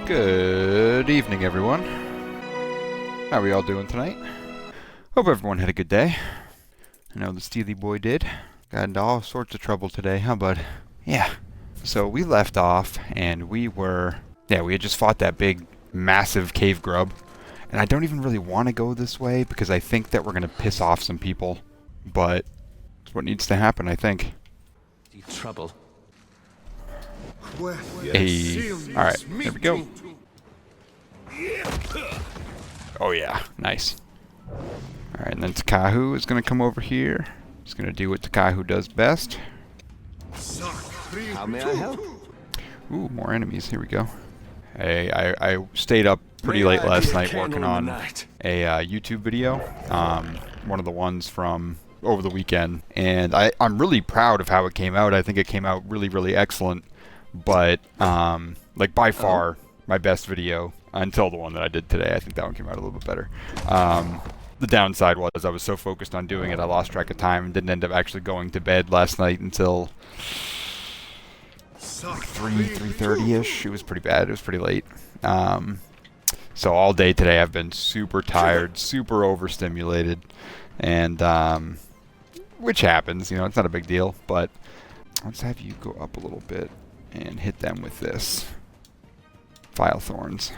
Good evening, everyone. How are we all doing tonight? Hope everyone had a good day. I know the Steely boy did. Got into all sorts of trouble today, huh, bud? Yeah. So we left off, and we had just fought that big, massive cave grub. And I don't even really want to go this way, because I think that we're going to piss off some people. But it's what needs to happen, I think. Trouble. Hey. Alright, there we go. Oh yeah, nice. Alright, and then Takahu is going to come over here. He's going to do what Takahu does best. How may I help? Ooh, more enemies. Here we go. Hey, I stayed up pretty late last night working on a YouTube video. One of the ones from over the weekend. And I'm really proud of how it came out. I think it came out really, really excellent. But, like, by far, my best video, until the one that I did today. I think that one came out a little bit better. The downside was I was so focused on doing it, I lost track of time and didn't end up actually going to bed last night until like 3:30-ish. It was pretty bad. It was pretty late. So all day today I've been super tired, super overstimulated, and, which happens, you know, it's not a big deal, but let's have you go up a little bit and hit them with this. File thorns.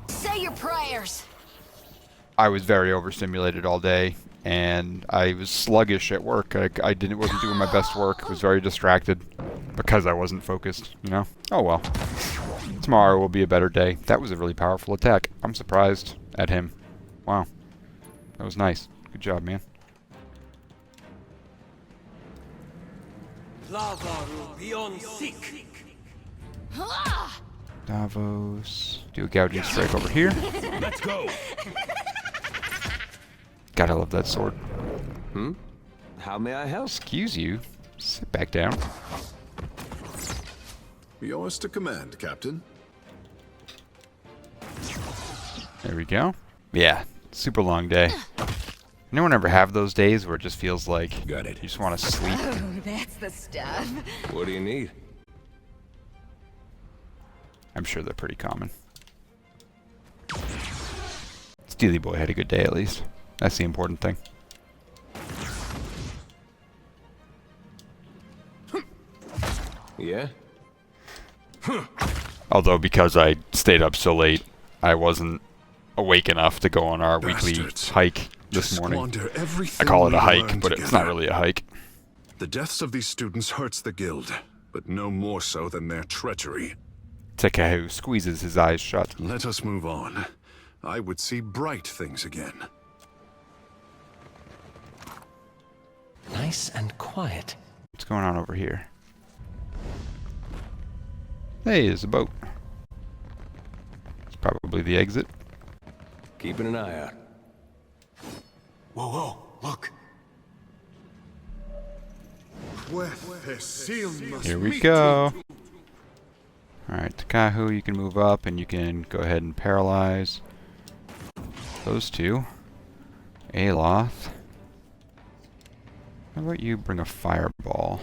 Say your prayers. I was very overstimulated all day, and I was sluggish at work. Wasn't doing my best work. Was very distracted because I wasn't focused, you know? Oh well. Tomorrow will be a better day. That was a really powerful attack. I'm surprised at him. Wow. That was nice. Good job, man. Davos. Do a gouging strike over here. Let's go. God, I love that sword. How may I help? Excuse you. Sit back down. Yours to command, Captain. There we go. Yeah, super long day. Anyone ever have those days where it just feels like you just want to sleep? Oh, that's the stuff. What do you need? I'm sure they're pretty common. Steely boy had a good day at least. That's the important thing. Yeah? Although because I stayed up so late, I wasn't awake enough to go on our weekly hike this morning. I call it a hike, but it's not really a hike. The deaths of these students hurts the guild, but no more so than their treachery. Takahu squeezes his eyes shut. Let us move on. I would see bright things again. Nice and quiet. What's going on over here? Hey, there's a boat. It's probably the exit. Keeping an eye out. Whoa, look. Here we go. Alright, Takahu, you can move up and you can go ahead and paralyze those two. Aloth. How about you bring a fireball?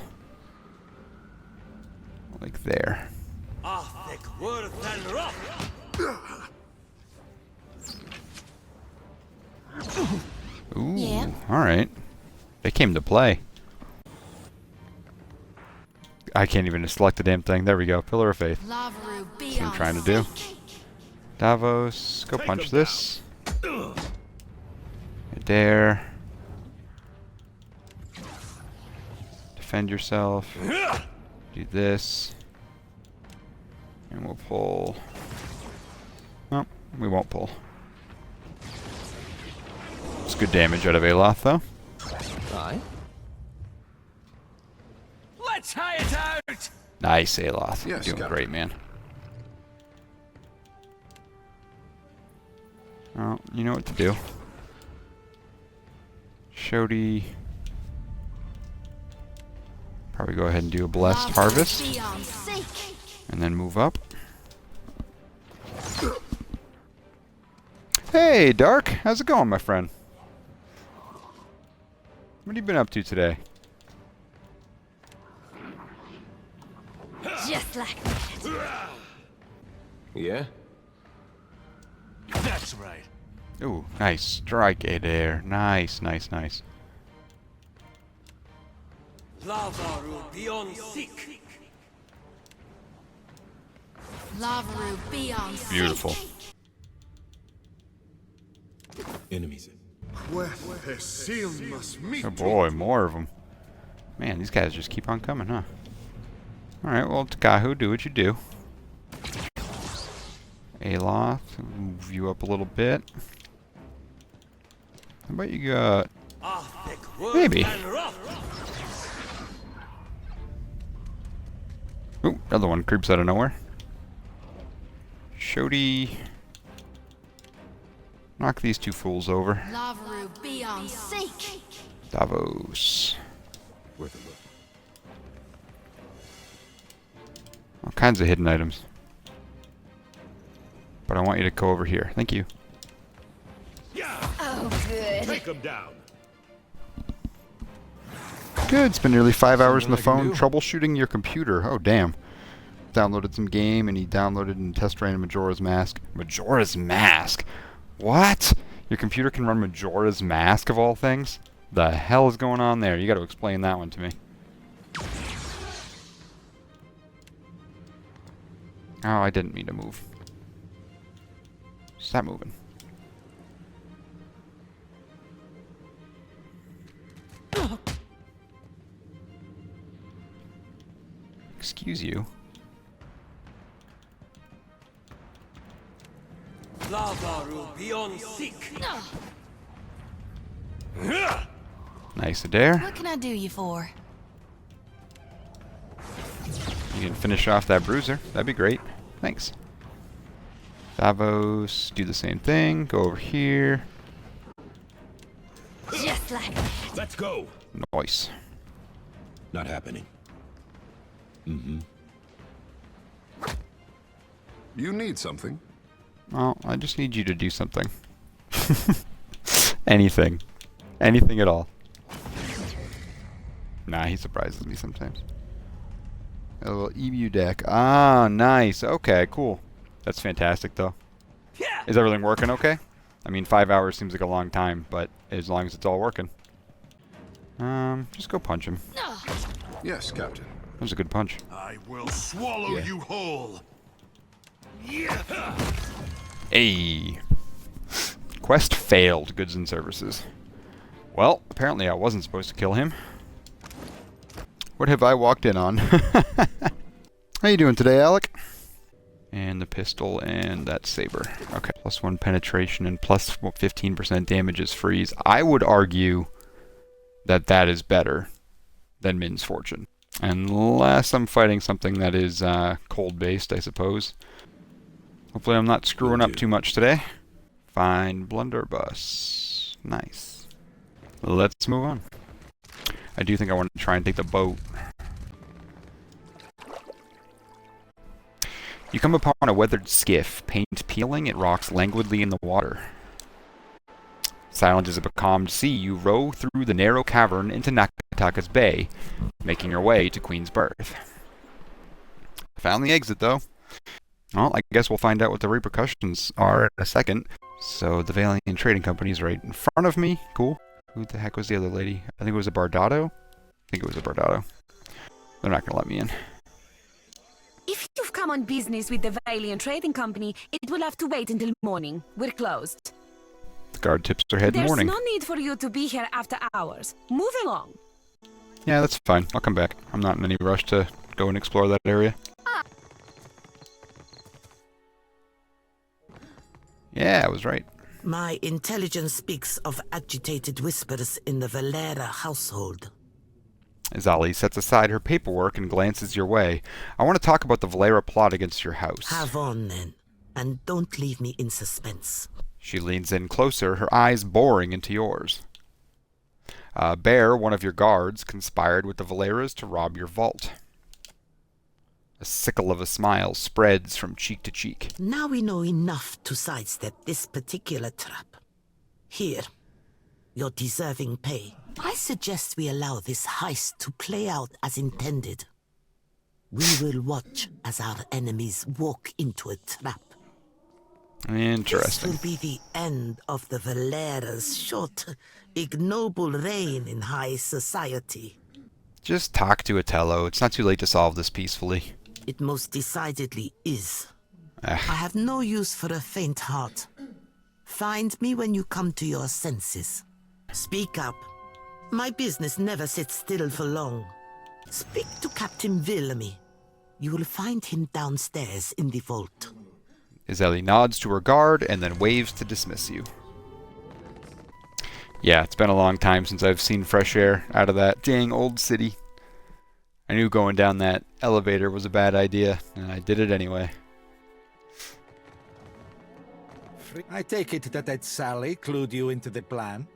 Like there. Ooh, Yeah. Alright. They came to play. I can't even select the damn thing. There we go. Pillar of Faith. That's what I'm trying to do. Davos, go punch this. Dare. Defend yourself. Do this. And we'll pull. No, we won't pull. It's good damage out of Aloth, though. Aye. Let's hire it out. Nice, Aloth. Yes, Doing Captain. great, man. Oh, you know what to do. Shodi. Probably go ahead and do a blessed harvest. And then move up. Hey, Dark. How's it going, my friend? What have you been up to today? Just Just like that. Yeah? That's right. Ooh, nice. Strike it there. Nice, nice, nice. Lavaru beyond seek. Lavaru beyond. Beautiful. Enemies. Oh boy, more of them. Man, these guys just keep on coming, huh? Alright, well, Takahu, do what you do. Aloth, move you up a little bit. How about you got... Maybe. Ooh, another one creeps out of nowhere. Shodi. Knock these two fools over. Lavaru beyond seek. Davos. Worth a look. All kinds of hidden items. But I want you to go over here. Thank you. Oh, good. Take him down. Good. It's been nearly 5 hours on the Something I can phone troubleshooting your computer. Oh, damn. Downloaded some game and he downloaded and test ran Majora's Mask. Majora's Mask? What? Your computer can run Majora's Mask of all things? The hell is going on there? You got to explain that one to me. Oh, I didn't mean to move. Stop moving. Excuse you. Lavaru beyond seek. Nice Adair. What can I do you for? You can finish off that bruiser. That'd be great. Thanks. Davos, do the same thing. Go over here. Just like that. Let's go. Nice. Not happening. Mm-hmm. You need something? Well, I just need you to do something. Anything. Anything at all. Nah, he surprises me sometimes. A little EMU deck. Ah, nice. Okay, cool. That's fantastic, though. Is everything working okay? I mean, 5 hours seems like a long time, but as long as it's all working. Just go punch him. Yes, Captain. That was a good punch. I will swallow you whole. Hey. Quest failed, goods and services. Well, apparently I wasn't supposed to kill him. What have I walked in on? How you doing today, Alec? And the pistol and that saber. Okay, +1 penetration and plus 15% damage is freeze. I would argue that that is better than Min's Fortune. Unless I'm fighting something that is cold-based, I suppose. Hopefully I'm not screwing up too much today. Find blunderbuss. Nice. Let's move on. I do think I want to try and take the boat. You come upon a weathered skiff. Paint peeling, it rocks languidly in the water. Silent as a becalmed sea, you row through the narrow cavern into Neketaka's bay, making your way to Queen's Berth. Found the exit, though. Well, I guess we'll find out what the repercussions are in a second. So, the Valiant Trading Company's right in front of me. Cool. Who the heck was the other lady? I think it was a Bardado? I think it was a Bardado. They're not gonna let me in. If you've come on business with the Valiant Trading Company, it will have to wait until morning. We're closed. The guard tips their head in the There's morning. no need for you to be here after hours. Move along. Yeah, that's fine. I'll come back. I'm not in any rush to go and explore that area. Yeah, I was right. My intelligence speaks of agitated whispers in the Valera household. Azali sets aside her paperwork and glances your way. I want to talk about the Valera plot against your house. Have on, then, and don't leave me in suspense. She leans in closer, her eyes boring into yours. Bear, one of your guards, conspired with the Valeras to rob your vault. A sickle of a smile spreads from cheek to cheek. Now we know enough to sidestep this particular trap. Here, your deserving pay. I suggest we allow this heist to play out as intended. We will watch as our enemies walk into a trap. This Interesting. will be the end of the Valera's short, ignoble reign in high society. Just talk to Otello. It's not too late to solve this peacefully. It most decidedly is. Ah. I have no use for a faint heart. Find me when you come to your senses. Speak up. My business never sits still for long. Speak to Captain Villamy. You will find him downstairs in the vault. Izeli nods to her guard and then waves to dismiss you. Yeah, it's been a long time since I've seen fresh air out of that dang old city. I knew going down that elevator was a bad idea, and I did it anyway. I take it that Sally clued you into the plan?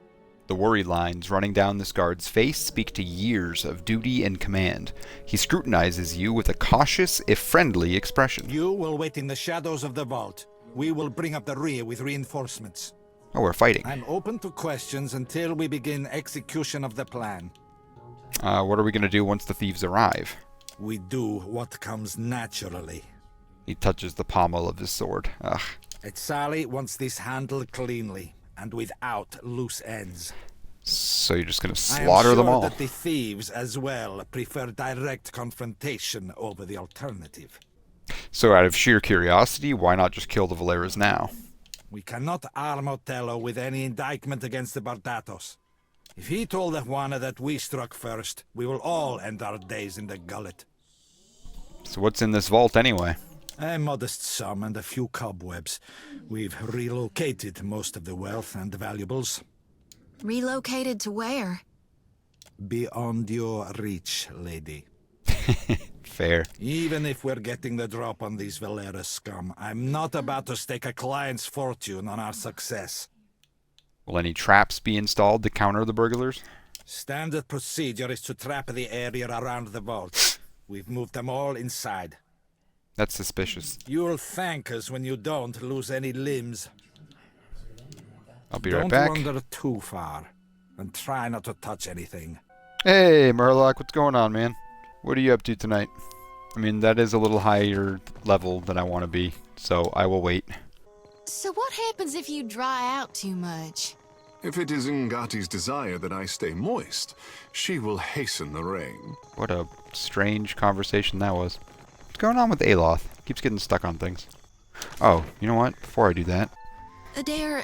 The worry lines running down this guard's face speak to years of duty and command. He scrutinizes you with a cautious, if friendly, expression. You will wait in the shadows of the vault. We will bring up the rear with reinforcements. Oh, we're fighting. I'm open to questions until we begin execution of the plan. What are we going to do once the thieves arrive? We do what comes naturally. He touches the pommel of his sword. Ugh. Sally wants this handled cleanly and without loose ends. So you're just going to slaughter them all? I am sure that the thieves as well prefer direct confrontation over the alternative. So out of sheer curiosity, why not just kill the Valeras now? We cannot arm Otello with any indictment against the Bardatos. If he told the Juana that we struck first, we will all end our days in the gullet. So what's in this vault anyway? A modest sum and a few cobwebs. We've relocated most of the wealth and valuables. Relocated to where? Beyond your reach, lady. Fair. Even if we're getting the drop on these Valera scum, I'm not about to stake a client's fortune on our success. Will any traps be installed to counter the burglars? Standard procedure is to trap the area around the vault. We've moved them all inside. That's suspicious. You'll thank us when you don't lose any limbs. I'll be right back. Don't wander too far, and try not to touch anything. Hey, Murloc, what's going on, man? What are you up to tonight? I mean, that is a little higher level than I want to be, so I will wait. So what happens if you dry out too much? If it is Ngati's desire that I stay moist, she will hasten the rain. What a strange conversation that was. What's going on with Aloth? Keeps getting stuck on things. Oh, you know what? Before I do that... Adair,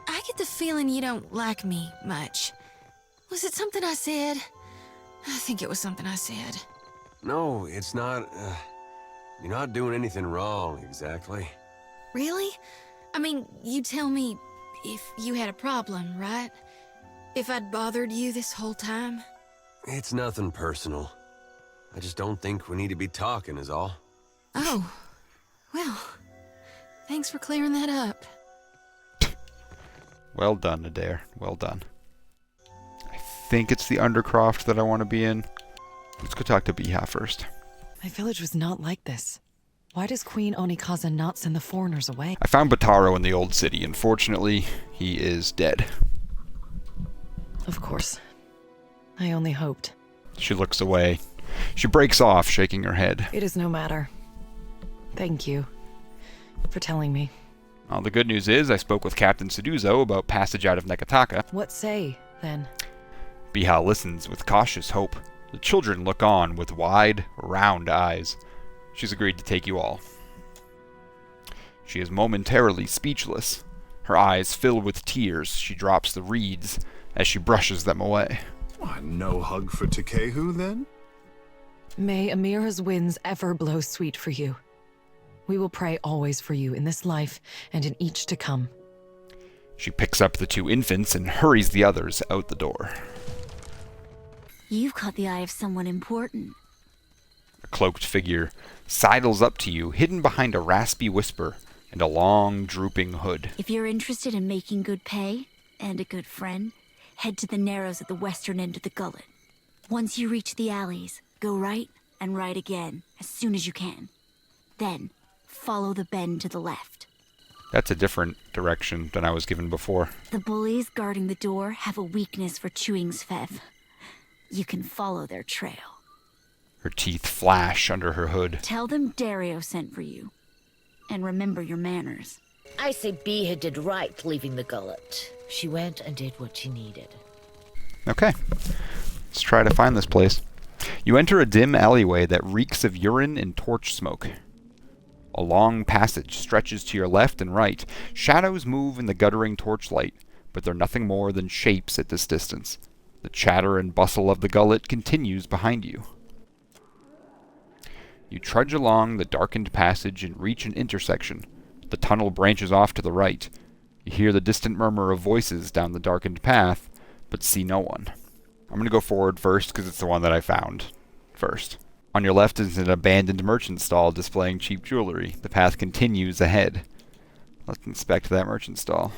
I get the feeling you don't like me much. Was it something I said? I think it was something I said. No, it's not. You're not doing anything wrong, exactly. Really? I mean, you tell me if you had a problem, right? If I'd bothered you this whole time? It's nothing personal. I just don't think we need to be talking is all. Oh. Well, thanks for clearing that up. Well done, Adair. Well done. I think it's the Undercroft that I want to be in. Let's go talk to Biha first. My village was not like this. Why does Queen Onikaza not send the foreigners away? I found Bataro in the old city. Unfortunately, he is dead. Of course. I only hoped. She looks away. She breaks off, shaking her head. It is no matter. Thank you for telling me. Well, the good news is I spoke with Captain Suduzo about passage out of Neketaka. What say, then? Biha listens with cautious hope. The children look on with wide, round eyes. She's agreed to take you all. She is momentarily speechless. Her eyes fill with tears. She drops the reeds as she brushes them away. Why, no hug for Tekehu, then? May Amira's winds ever blow sweet for you. We will pray always for you in this life and in each to come. She picks up the two infants and hurries the others out the door. You've caught the eye of someone important. A cloaked figure sidles up to you, hidden behind a raspy whisper and a long, drooping hood. If you're interested in making good pay and a good friend, head to the narrows at the western end of the gullet. Once you reach the alleys, go right and right again as soon as you can. Then, follow the bend to the left. That's a different direction than I was given before. The bullies guarding the door have a weakness for chewing Svev. You can follow their trail. Her teeth flash under her hood. Tell them Dario sent for you. And remember your manners. I say Beha did right leaving the gullet. She went and did what she needed. Okay. Let's try to find this place. You enter a dim alleyway that reeks of urine and torch smoke. A long passage stretches to your left and right. Shadows move in the guttering torchlight, but they're nothing more than shapes at this distance. The chatter and bustle of the gullet continues behind you. You trudge along the darkened passage and reach an intersection. The tunnel branches off to the right. You hear the distant murmur of voices down the darkened path, but see no one. I'm going to go forward first because it's the one that I found first. On your left is an abandoned merchant stall displaying cheap jewelry. The path continues ahead. Let's inspect that merchant stall.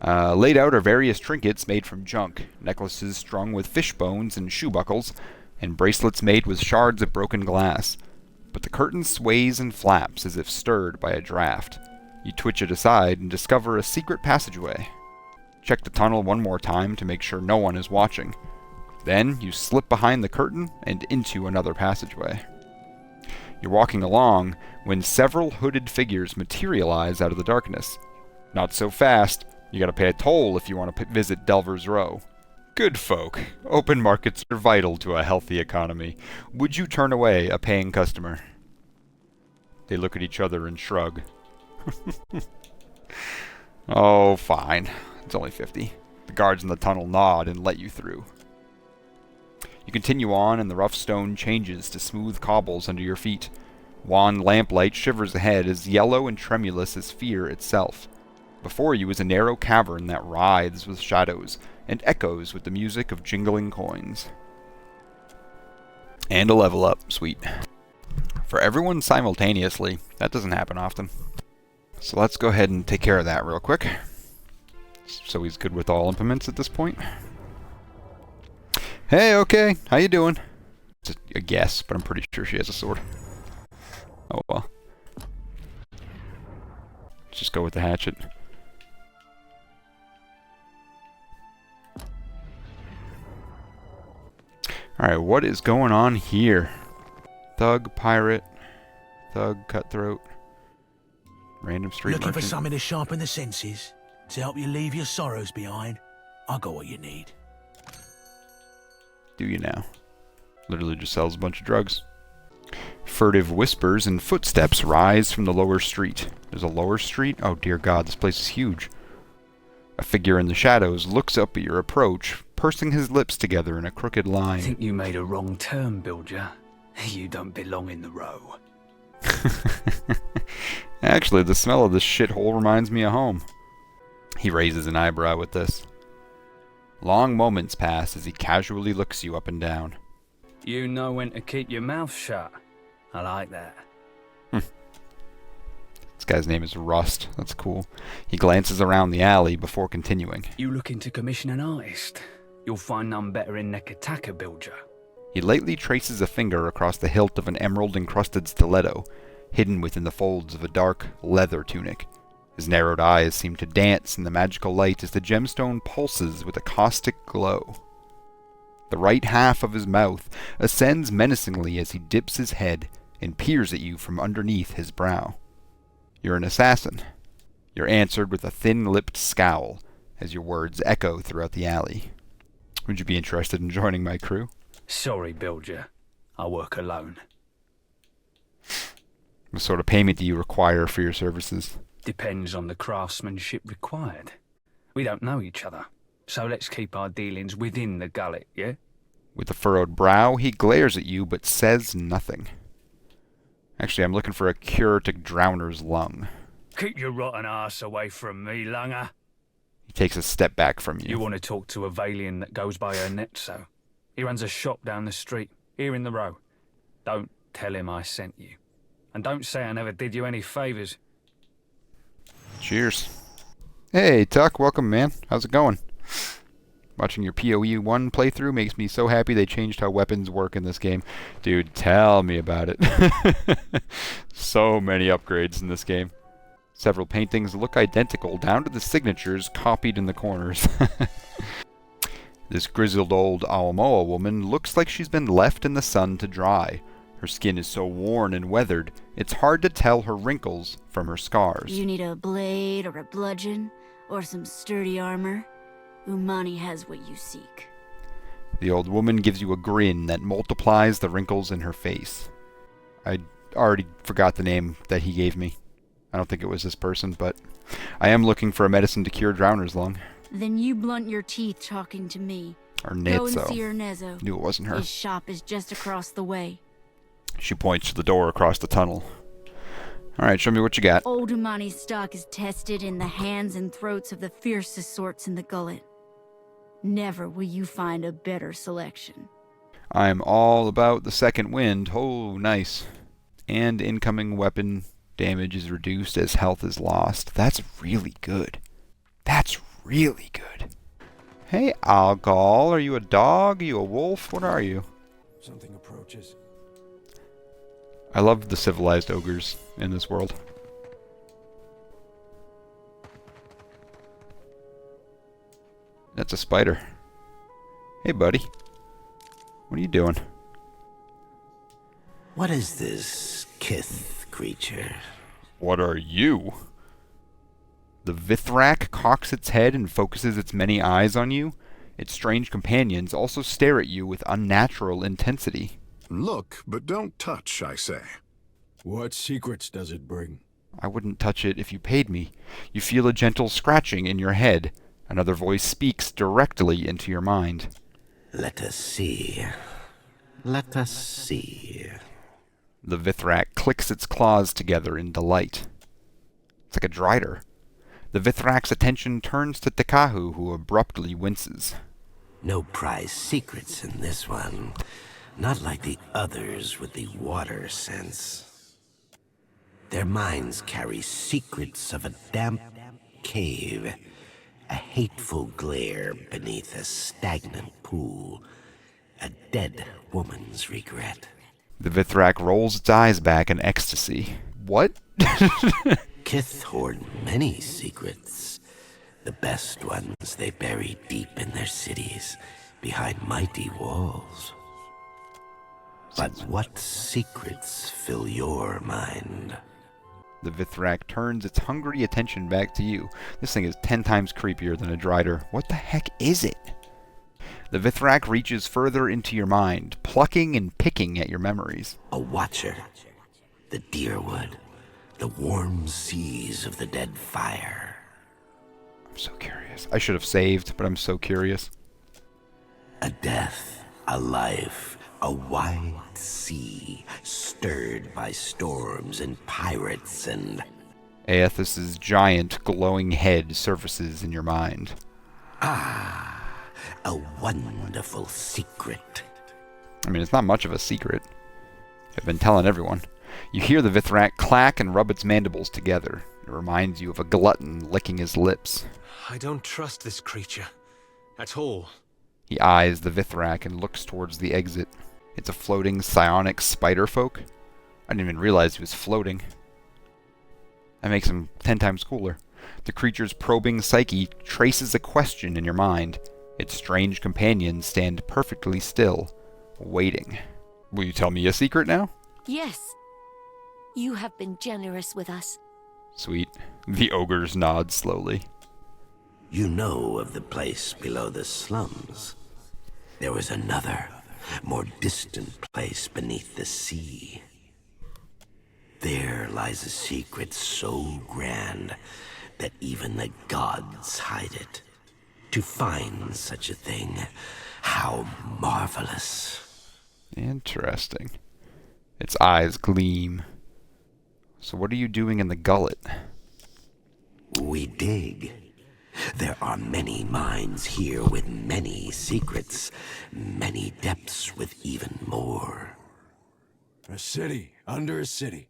Laid out are various trinkets made from junk, necklaces strung with fish bones and shoe buckles, and bracelets made with shards of broken glass. But the curtain sways and flaps as if stirred by a draft. You twitch it aside and discover a secret passageway. Check the tunnel one more time to make sure no one is watching. Then you slip behind the curtain and into another passageway. You're walking along when several hooded figures materialize out of the darkness. Not so fast. You gotta pay a toll if you want to visit Delver's Row. Good folk. Open markets are vital to a healthy economy. Would you turn away a paying customer? They look at each other and shrug. Oh, fine. It's only 50. The guards in the tunnel nod and let you through. You continue on and the rough stone changes to smooth cobbles under your feet. Wan lamplight shivers ahead as yellow and tremulous as fear itself. Before you is a narrow cavern that writhes with shadows and echoes with the music of jingling coins. And a level up, sweet. For everyone simultaneously, that doesn't happen often. So let's go ahead and take care of that real quick. So he's good with all implements at this point. Hey, okay, how you doing? It's a guess, but I'm pretty sure she has a sword. Oh well. Let's just go with the hatchet. Alright, what is going on here? Thug, pirate, thug, cutthroat, random street Looking merchant. for something to sharpen the senses? To help you leave your sorrows behind? I got what you need. Do you now? Literally just sells a bunch of drugs. Furtive whispers and footsteps rise from the lower street. There's a lower street? Oh dear God, this place is huge. A figure in the shadows looks up at your approach, pursing his lips together in a crooked line. I think you made a wrong turn, Bilger. You don't belong in the row. Actually, the smell of this shithole reminds me of home. He raises an eyebrow with this. Long moments pass as he casually looks you up and down. You know when to keep your mouth shut. I like that. This guy's name is Rust. That's cool. He glances around the alley before continuing. You looking to commission an artist? You'll find none better in Neketaka, Bilger. He lightly traces a finger across the hilt of an emerald-encrusted stiletto, hidden within the folds of a dark, leather tunic. His narrowed eyes seem to dance in the magical light as the gemstone pulses with a caustic glow. The right half of his mouth ascends menacingly as he dips his head and peers at you from underneath his brow. You're an assassin. You're answered with a thin-lipped scowl as your words echo throughout the alley. Would you be interested in joining my crew? Sorry, Bilger. I work alone. What sort of payment do you require for your services? Depends on the craftsmanship required. We don't know each other, so let's keep our dealings within the gullet, yeah? With a furrowed brow, he glares at you but says nothing. Actually, I'm looking for a cure to Drowner's lung. Keep your rotten ass away from me, Lunger. He takes a step back from you. You want to talk to a Valian that goes by her net, so? He runs a shop down the street, here in the row. Don't tell him I sent you. And don't say I never did you any favours. Cheers. Hey, Tuck, welcome, man. How's it going? Watching your PoE 1 playthrough makes me so happy they changed how weapons work in this game. Dude, tell me about it. So many upgrades in this game. Several paintings look identical down to the signatures copied in the corners. This grizzled old Aomoa woman looks like she's been left in the sun to dry. Her skin is so worn and weathered, it's hard to tell her wrinkles from her scars. You need a blade or a bludgeon or some sturdy armor. Umani has what you seek. The old woman gives you a grin that multiplies the wrinkles in her face. I already forgot the name that he gave me. I don't think it was this person, but I am looking for a medicine to cure Drowner's lung. Then you blunt your teeth talking to me. Or Go and Netzo. see Ernezo. Knew it wasn't her. His shop is just across the way. She points to the door across the tunnel. Alright, show me what you got. Old Umani stock is tested in the hands and throats of the fiercest sorts in the gullet. Never will you find a better selection. I'm all about the second wind. Oh, nice. And incoming weapon damage is reduced as health is lost. That's really good. That's really good. Hey, Algol, are you a dog? Are you a wolf? What are you? Something approaches. I love the civilized ogres in this world. That's a spider. Hey, buddy. What are you doing? What is this kith creature? What are you? The Vithrak cocks its head and focuses its many eyes on you. Its strange companions also stare at you with unnatural intensity. Look, but don't touch, I say. What secrets does it bring? I wouldn't touch it if you paid me. You feel a gentle scratching in your head. Another voice speaks directly into your mind. Let us see. Let us see. The Vithrak clicks its claws together in delight. It's like a drider. The Vithrak's attention turns to Tekahu, who abruptly winces. No prize secrets in this one. Not like the others with the water sense. Their minds carry secrets of a damp cave, a hateful glare beneath a stagnant pool, a dead woman's regret. The Vithrak rolls its eyes back in ecstasy. What? Kith hoard many secrets. The best ones they bury deep in their cities, behind mighty walls. But what secrets fill your mind? The Vithrak turns its hungry attention back to you. This thing is 10 times creepier than a drider. What the heck is it? The Vithrak reaches further into your mind, plucking and picking at your memories. A watcher. The deerwood. The warm seas of the Deadfire. I'm so curious. I should have saved, but I'm so curious. A death, a life, a wide sea, stirred by storms and pirates and... Aethys's giant, glowing head surfaces in your mind. Ah, a wonderful secret. I mean, it's not much of a secret. I've been telling everyone. You hear the Vithrak clack and rub its mandibles together. It reminds you of a glutton licking his lips. I don't trust this creature. At all. He eyes the Vithrak and looks towards the exit. It's a floating psionic spider folk. I didn't even realize he was floating. That makes him 10 times cooler. The creature's probing psyche traces a question in your mind. Its strange companions stand perfectly still, waiting. Will you tell me a secret now? Yes. You have been generous with us. Sweet. The ogres nod slowly. You know of the place below the slums. There was another, more distant place beneath the sea. There lies a secret so grand that even the gods hide it. To find such a thing, how marvelous. Interesting. Its eyes gleam. So what are you doing in the gullet? We dig. There are many mines here with many secrets, many depths with even more. A city under a city.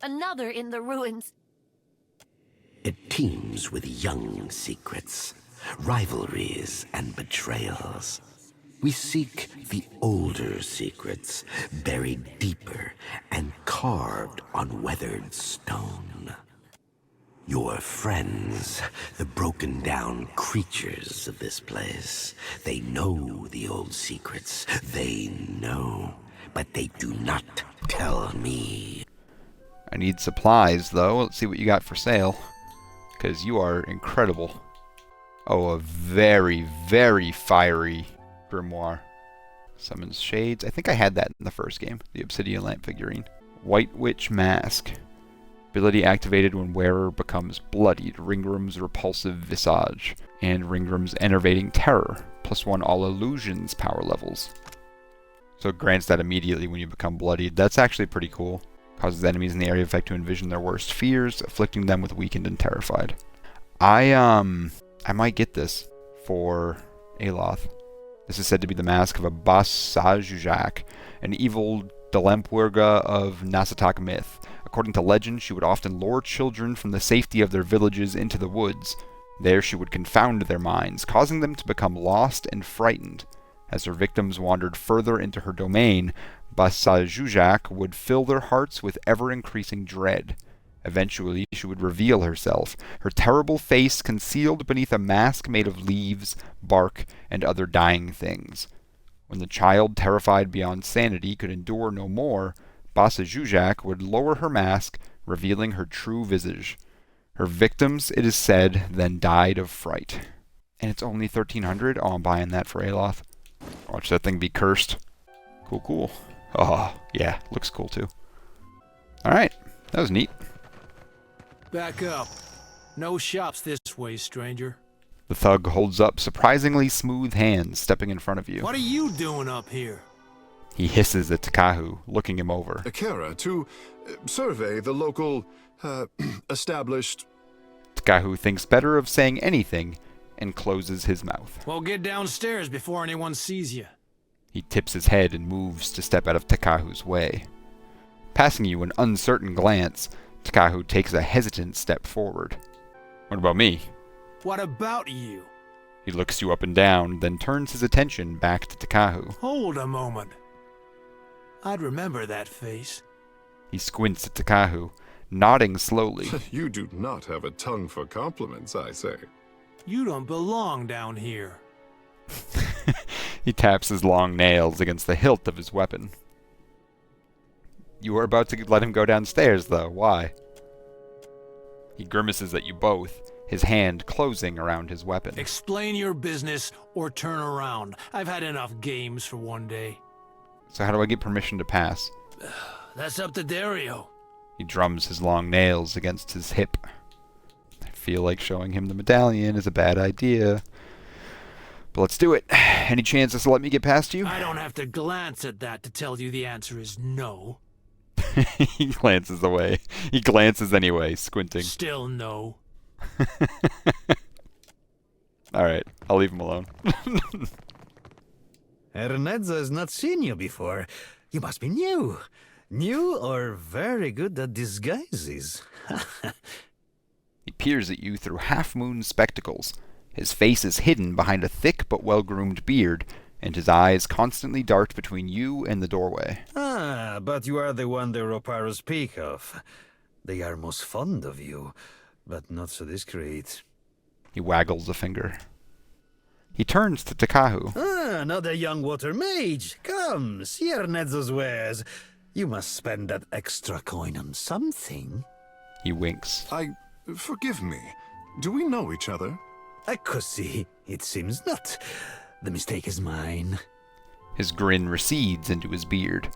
Another in the ruins. It teems with young secrets, rivalries and betrayals. We seek the older secrets, buried deeper and carved on weathered stone. Your friends, the broken down creatures of this place, they know the old secrets. They know, but they do not tell me. I need supplies, though. Let's see what you got for sale. Because you are incredible. Oh, a very, very fiery grimoire. Summons shades. I think I had that in the first game. The obsidian lamp figurine. White Witch Mask. Ability activated when wearer becomes bloodied. Ringram's repulsive visage. And Ringram's enervating terror. +1 all illusions power levels. So it grants that immediately when you become bloodied. That's actually pretty cool. Causes enemies in the area of effect to envision their worst fears, afflicting them with weakened and terrified. I might get this for Aloth. This is said to be the mask of a Basajujak, an evil Dalempwerga of Neketaka myth. According to legend, she would often lure children from the safety of their villages into the woods. There she would confound their minds, causing them to become lost and frightened. As her victims wandered further into her domain, Basajujak would fill their hearts with ever-increasing dread. Eventually, she would reveal herself, her terrible face concealed beneath a mask made of leaves, bark, and other dying things. When the child, terrified beyond sanity, could endure no more, Basajujak would lower her mask, revealing her true visage. Her victims, it is said, then died of fright. And it's only 1,300? Oh, I'm buying that for Aloth. Watch that thing be cursed. Cool, cool. Oh, yeah, looks cool too. Alright, that was neat. Back up. No shops this way, stranger. The thug holds up surprisingly smooth hands, stepping in front of you. What are you doing up here? He hisses at Takahu, looking him over. Akira, to survey the local, established... Takahu thinks better of saying anything and closes his mouth. Well, get downstairs before anyone sees you. He tips his head and moves to step out of Takahu's way. Passing you an uncertain glance, Takahu takes a hesitant step forward. What about me? What about you? He looks you up and down, then turns his attention back to Takahu. Hold a moment. I'd remember that face. He squints at Takahu, nodding slowly. You do not have a tongue for compliments, I say. You don't belong down here. He taps his long nails against the hilt of his weapon. You are about to let him go downstairs, though. Why? He grimaces at you both, his hand closing around his weapon. Explain your business or turn around. I've had enough games for one day. So how do I get permission to pass? That's up to Dario. He drums his long nails against his hip. I feel like showing him the medallion is a bad idea. But let's do it. Any chance this will let me get past you? I don't have to glance at that to tell you the answer is no. He glances away. He glances anyway, squinting. Still no. Alright, I'll leave him alone. Ernezzo has not seen you before. You must be new. New or very good at disguises. He peers at you through half-moon spectacles. His face is hidden behind a thick but well-groomed beard, and his eyes constantly dart between you and the doorway. Ah, but you are the one the Roparos speak of. They are most fond of you, but not so discreet. He waggles a finger. He turns to Takahu. Ah, another young water mage. Come, see Ernezzo's wares. You must spend that extra coin on something. He winks. Forgive me. Do we know each other? Così, it seems not. The mistake is mine. His grin recedes into his beard.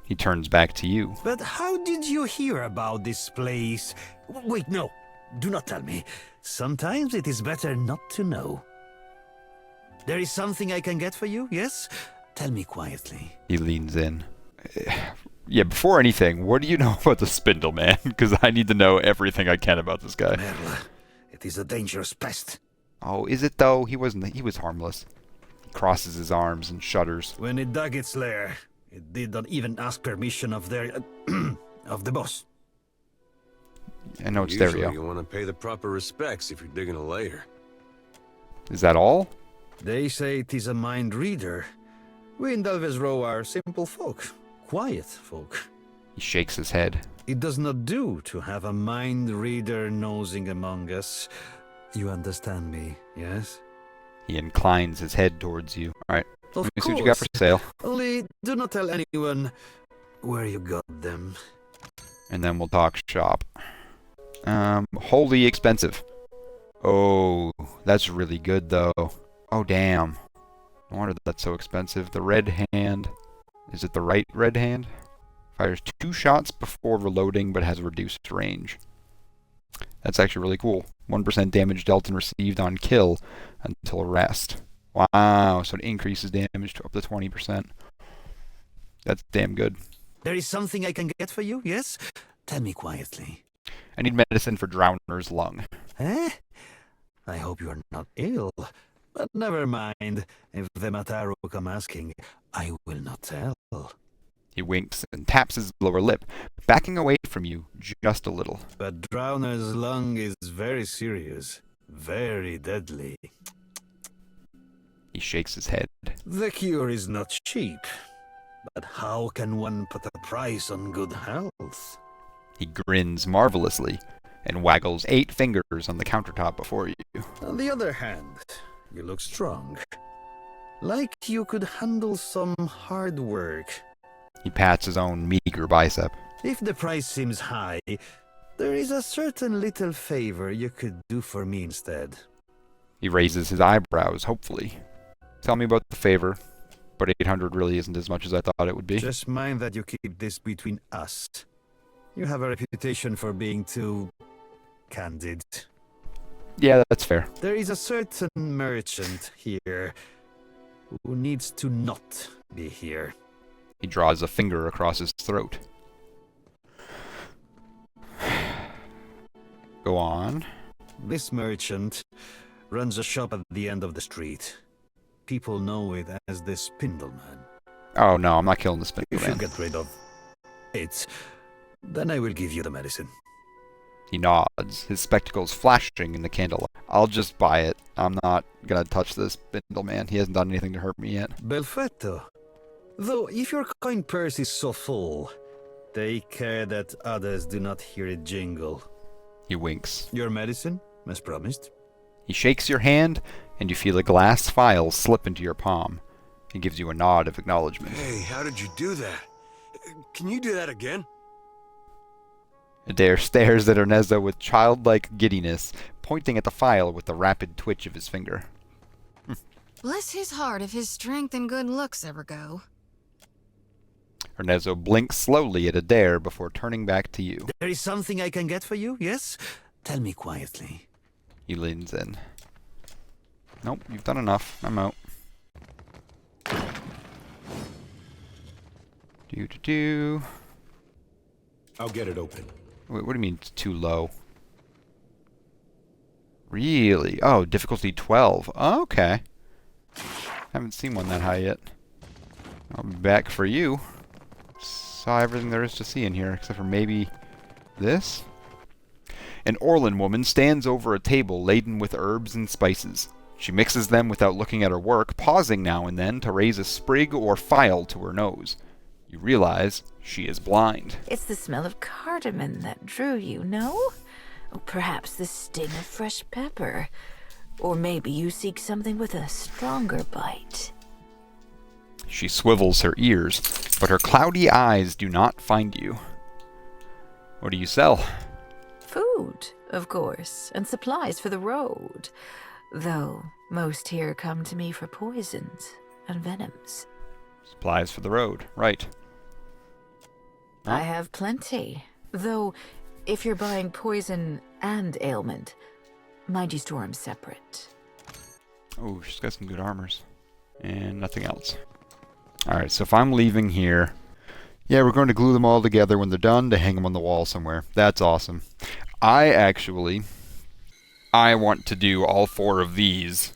He turns back to you. But how did you hear about this place? Wait, no. Do not tell me. Sometimes it is better not to know. There is something I can get for you, yes? Tell me quietly. He leans in. Yeah, before anything, what do you know about the Spindle Man? Because I need to know everything I can about this guy. Merle, it is a dangerous pest. Oh, is it though? He was harmless. He crosses his arms and shudders. When it dug its lair, it did not even ask permission of their... of the boss. I know it's Usually Dario. you want to pay the proper respects if you're digging a lair. Is that all? They say it is a mind reader. We in Delves Row are simple folk. Quiet folk. He shakes his head. It does not do to have a mind reader nosing among us. You understand me, yes? He inclines his head towards you. Alright, let Of me see what you got for sale. Only do not tell anyone where you got them. And then we'll talk shop. Wholly expensive. Oh, that's really good though. Oh damn. No wonder that's so expensive. The red hand. Is it the right red hand? Fires 2 shots before reloading, but has reduced range. That's actually really cool. 1% damage dealt and received on kill until rest. Wow, so it increases damage to up to 20%. That's damn good. There is something I can get for you, yes? Tell me quietly. I need medicine for Drowner's lung. Eh? I hope you are not ill. But never mind. If the Mataru come asking, I will not tell. He winks and taps his lower lip, backing away from you just a little. But Drowner's lung is very serious. Very deadly. He shakes his head. The cure is not cheap. But how can one put a price on good health? He grins marvelously and waggles 8 fingers on the countertop before you. On the other hand, you look strong. Like you could handle some hard work. He pats his own meager bicep. If the price seems high, there is a certain little favor you could do for me instead. He raises his eyebrows, hopefully. Tell me about the favor, but 800 really isn't as much as I thought it would be. Just mind that you keep this between us. You have a reputation for being too candid. Yeah, that's fair. There is a certain merchant here who needs to not be here. He draws a finger across his throat. Go on. This merchant runs a shop at the end of the street. People know it as the Spindleman. Oh no, I'm not killing the If you Spindleman. get rid of it, then I will give you the medicine. He nods, his spectacles flashing in the candlelight. I'll just buy it. I'm not gonna touch this Spindleman. He hasn't done anything to hurt me yet. Belfetto. Though if your coin purse is so full, take care that others do not hear it jingle. He winks. Your medicine, as promised. He shakes your hand, and you feel a glass vial slip into your palm. He gives you a nod of acknowledgement. Hey, how did you do that? Can you do that again? Adair stares at Ernesto with childlike giddiness, pointing at the file with a rapid twitch of his finger. Bless his heart if his strength and good looks ever go. Ernesto blinks slowly at Adair before turning back to you. There is something I can get for you, yes? Tell me quietly. He leans in. Nope, you've done enough. I'm out. Do. I'll get it open. Wait, what do you mean it's too low? Really? Oh, difficulty 12. Oh, okay. Haven't seen one that high yet. I'll be back for you. Saw everything there is to see in here, except for maybe this? An Orlan woman stands over a table laden with herbs and spices. She mixes them without looking at her work, pausing now and then to raise a sprig or file to her nose. You realize she is blind. It's the smell of cardamom that drew you, no? Or perhaps the sting of fresh pepper. Or maybe you seek something with a stronger bite. She swivels her ears, but her cloudy eyes do not find you. What do you sell? Food, of course, and supplies for the road. Though most here come to me for poisons and venoms. Supplies for the road, right. I have plenty. Though, if you're buying poison and ailment, mind you store them separate. Oh, she's got some good armors. And nothing else. Alright, so if I'm leaving here... Yeah, we're going to glue them all together when they're done to hang them on the wall somewhere. That's awesome. I want to do all 4 of these.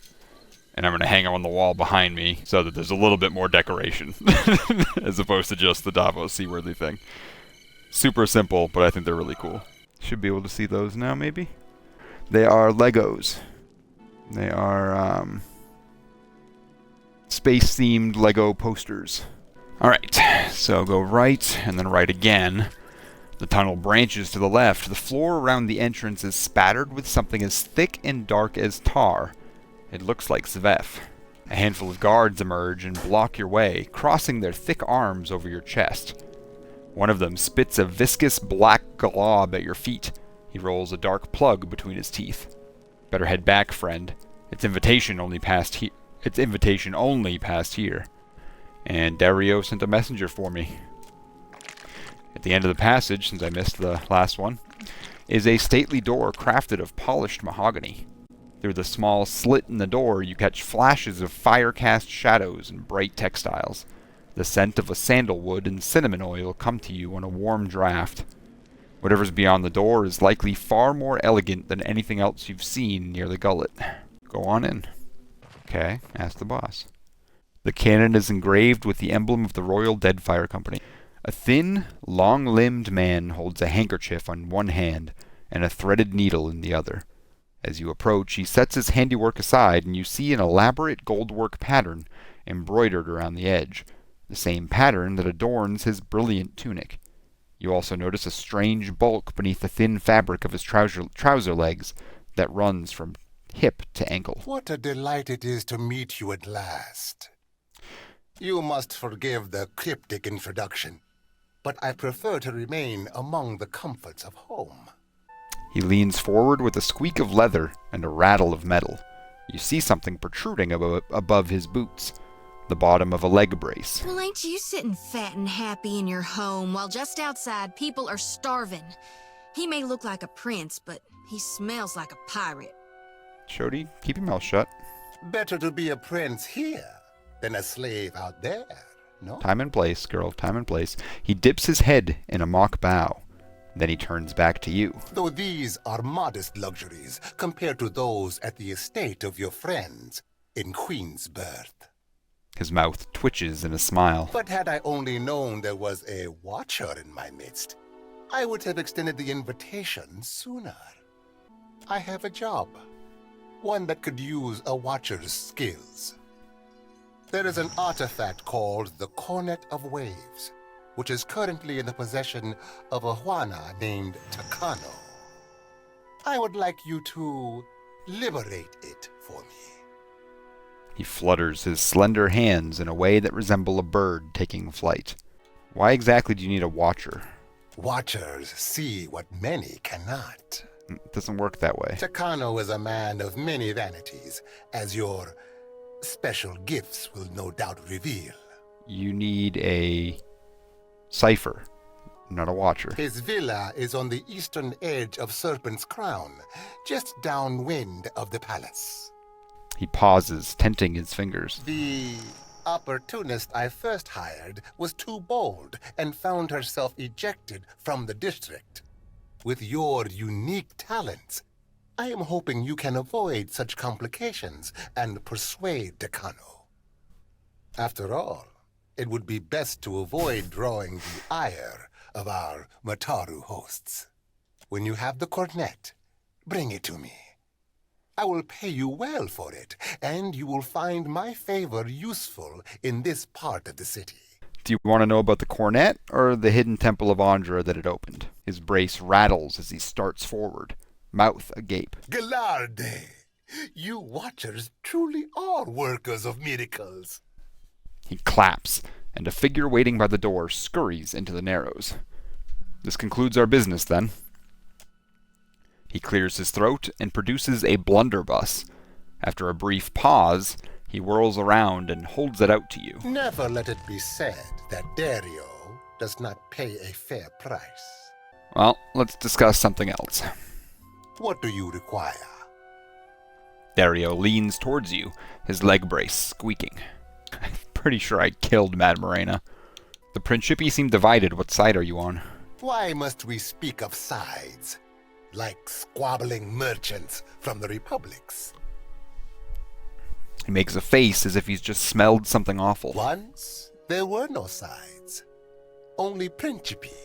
And I'm going to hang them on the wall behind me so that there's a little bit more decoration. As opposed to just the Davos Seaworthy thing. Super simple, but I think they're really cool. Should be able to see those now, maybe? They are Legos. They are space-themed Lego posters. Alright, so go right, and then right again. The tunnel branches to the left. The floor around the entrance is spattered with something as thick and dark as tar. It looks like soothe. A handful of guards emerge and block your way, crossing their thick arms over your chest. One of them spits a viscous black glob at your feet. He rolls a dark plug between his teeth. Better head back, friend. Its invitation only passed here. And Dario sent a messenger for me. At the end of the passage, since I missed the last one, is a stately door crafted of polished mahogany. Through the small slit in the door, you catch flashes of fire-cast shadows and bright textiles. The scent of a sandalwood and cinnamon oil come to you on a warm draft. Whatever's beyond the door is likely far more elegant than anything else you've seen near the gullet. Go on in. Okay, ask the boss. The cannon is engraved with the emblem of the Royal Deadfire Company. A thin, long-limbed man holds a handkerchief on one hand and a threaded needle in the other. As you approach, he sets his handiwork aside and you see an elaborate goldwork pattern embroidered around the edge, the same pattern that adorns his brilliant tunic. You also notice a strange bulk beneath the thin fabric of his trouser legs that runs from hip to ankle. What a delight it is to meet you at last. You must forgive the cryptic introduction, but I prefer to remain among the comforts of home. He leans forward with a squeak of leather and a rattle of metal. You see something protruding above his boots, the bottom of a leg brace. Well, ain't you sitting fat and happy in your home while just outside people are starving? He may look like a prince, but he smells like a pirate. Shodi, keep your mouth shut. Better to be a prince here than a slave out there, no? Time and place, girl, time and place. He dips his head in a mock bow. Then he turns back to you. Though these are modest luxuries compared to those at the estate of your friends in Queensbirth. His mouth twitches in a smile. But had I only known there was a watcher in my midst, I would have extended the invitation sooner. I have a job, one that could use a watcher's skills. There is an artifact called the Cornet of Waves, which is currently in the possession of a Juana named Takano. I would like you to liberate it for me. He flutters his slender hands in a way that resemble a bird taking flight. Why exactly do you need a watcher? Watchers see what many cannot. It doesn't work that way. Takano is a man of many vanities, as your special gifts will no doubt reveal. You need a cipher, not a watcher. His villa is on the eastern edge of Serpent's Crown, just downwind of the palace. He pauses, tenting his fingers. The opportunist I first hired was too bold and found herself ejected from the district. With your unique talents, I am hoping you can avoid such complications and persuade Takano. After all, it would be best to avoid drawing the ire of our Mataru hosts. When you have the cornet, bring it to me. I will pay you well for it, and you will find my favor useful in this part of the city. Do you want to know about the cornet or the hidden temple of Andra that it opened? His brace rattles as he starts forward, mouth agape. Galarde! You watchers truly are workers of miracles. He claps, and a figure waiting by the door scurries into the Narrows. This concludes our business, then. He clears his throat and produces a blunderbuss. After a brief pause, he whirls around and holds it out to you. Never let it be said that Dario does not pay a fair price. Well, let's discuss something else. What do you require? Dario leans towards you, his leg brace squeaking. I'm pretty sure I killed Mad Morena. The Principi seem divided. What side are you on? Why must we speak of sides? Like squabbling merchants from the republics. He makes a face as if he's just smelled something awful. Once, there were no sides. Only Principi,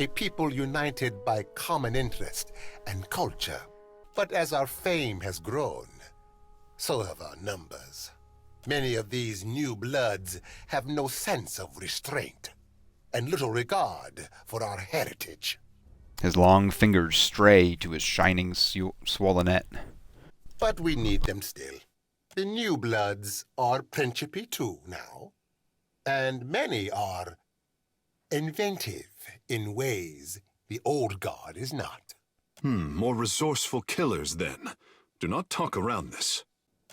a people united by common interest and culture. But as our fame has grown, so have our numbers. Many of these new bloods have no sense of restraint and little regard for our heritage. His long fingers stray to his shining swollenette. But we need them still. The new bloods are principy too now. And many are inventive in ways the old guard is not. More resourceful killers then. Do not talk around this.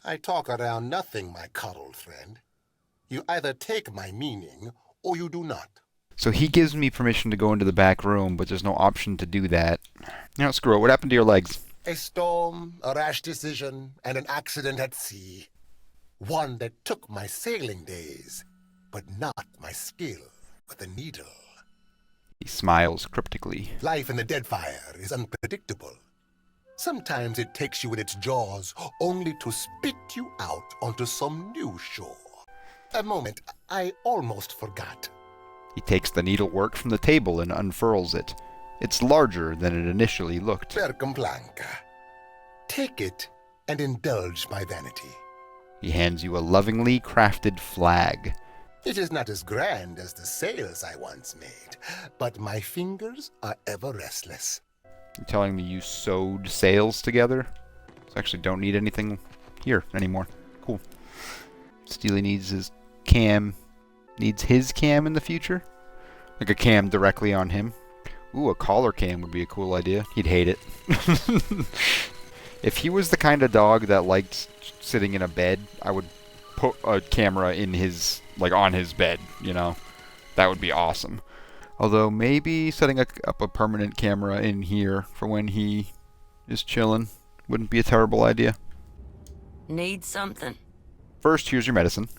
I talk around nothing, my cuddled friend. You either take my meaning, or you do not. So he gives me permission to go into the back room, but there's no option to do that. Now, screw it. What happened to your legs? A storm, a rash decision, and an accident at sea. One that took my sailing days, but not my skill with a needle. He smiles cryptically. Life in the Deadfire is unpredictable. Sometimes it takes you in its jaws, only to spit you out onto some new shore. A moment, I almost forgot. He takes the needlework from the table and unfurls it. It's larger than it initially looked. Blanca. Take it and indulge my vanity. He hands you a lovingly crafted flag. It is not as grand as the sails I once made, but my fingers are ever restless. You're telling me you sewed sails together? So actually don't need anything here anymore. Cool. Steely needs his cam in the future? Like a cam directly on him. Ooh, a collar cam would be a cool idea. He'd hate it. If he was the kind of dog that liked sitting in a bed, I would put a camera in his, like on his bed, you know? That would be awesome. Although maybe setting up a permanent camera in here for when he is chilling wouldn't be a terrible idea. Need something? First, here's your medicine.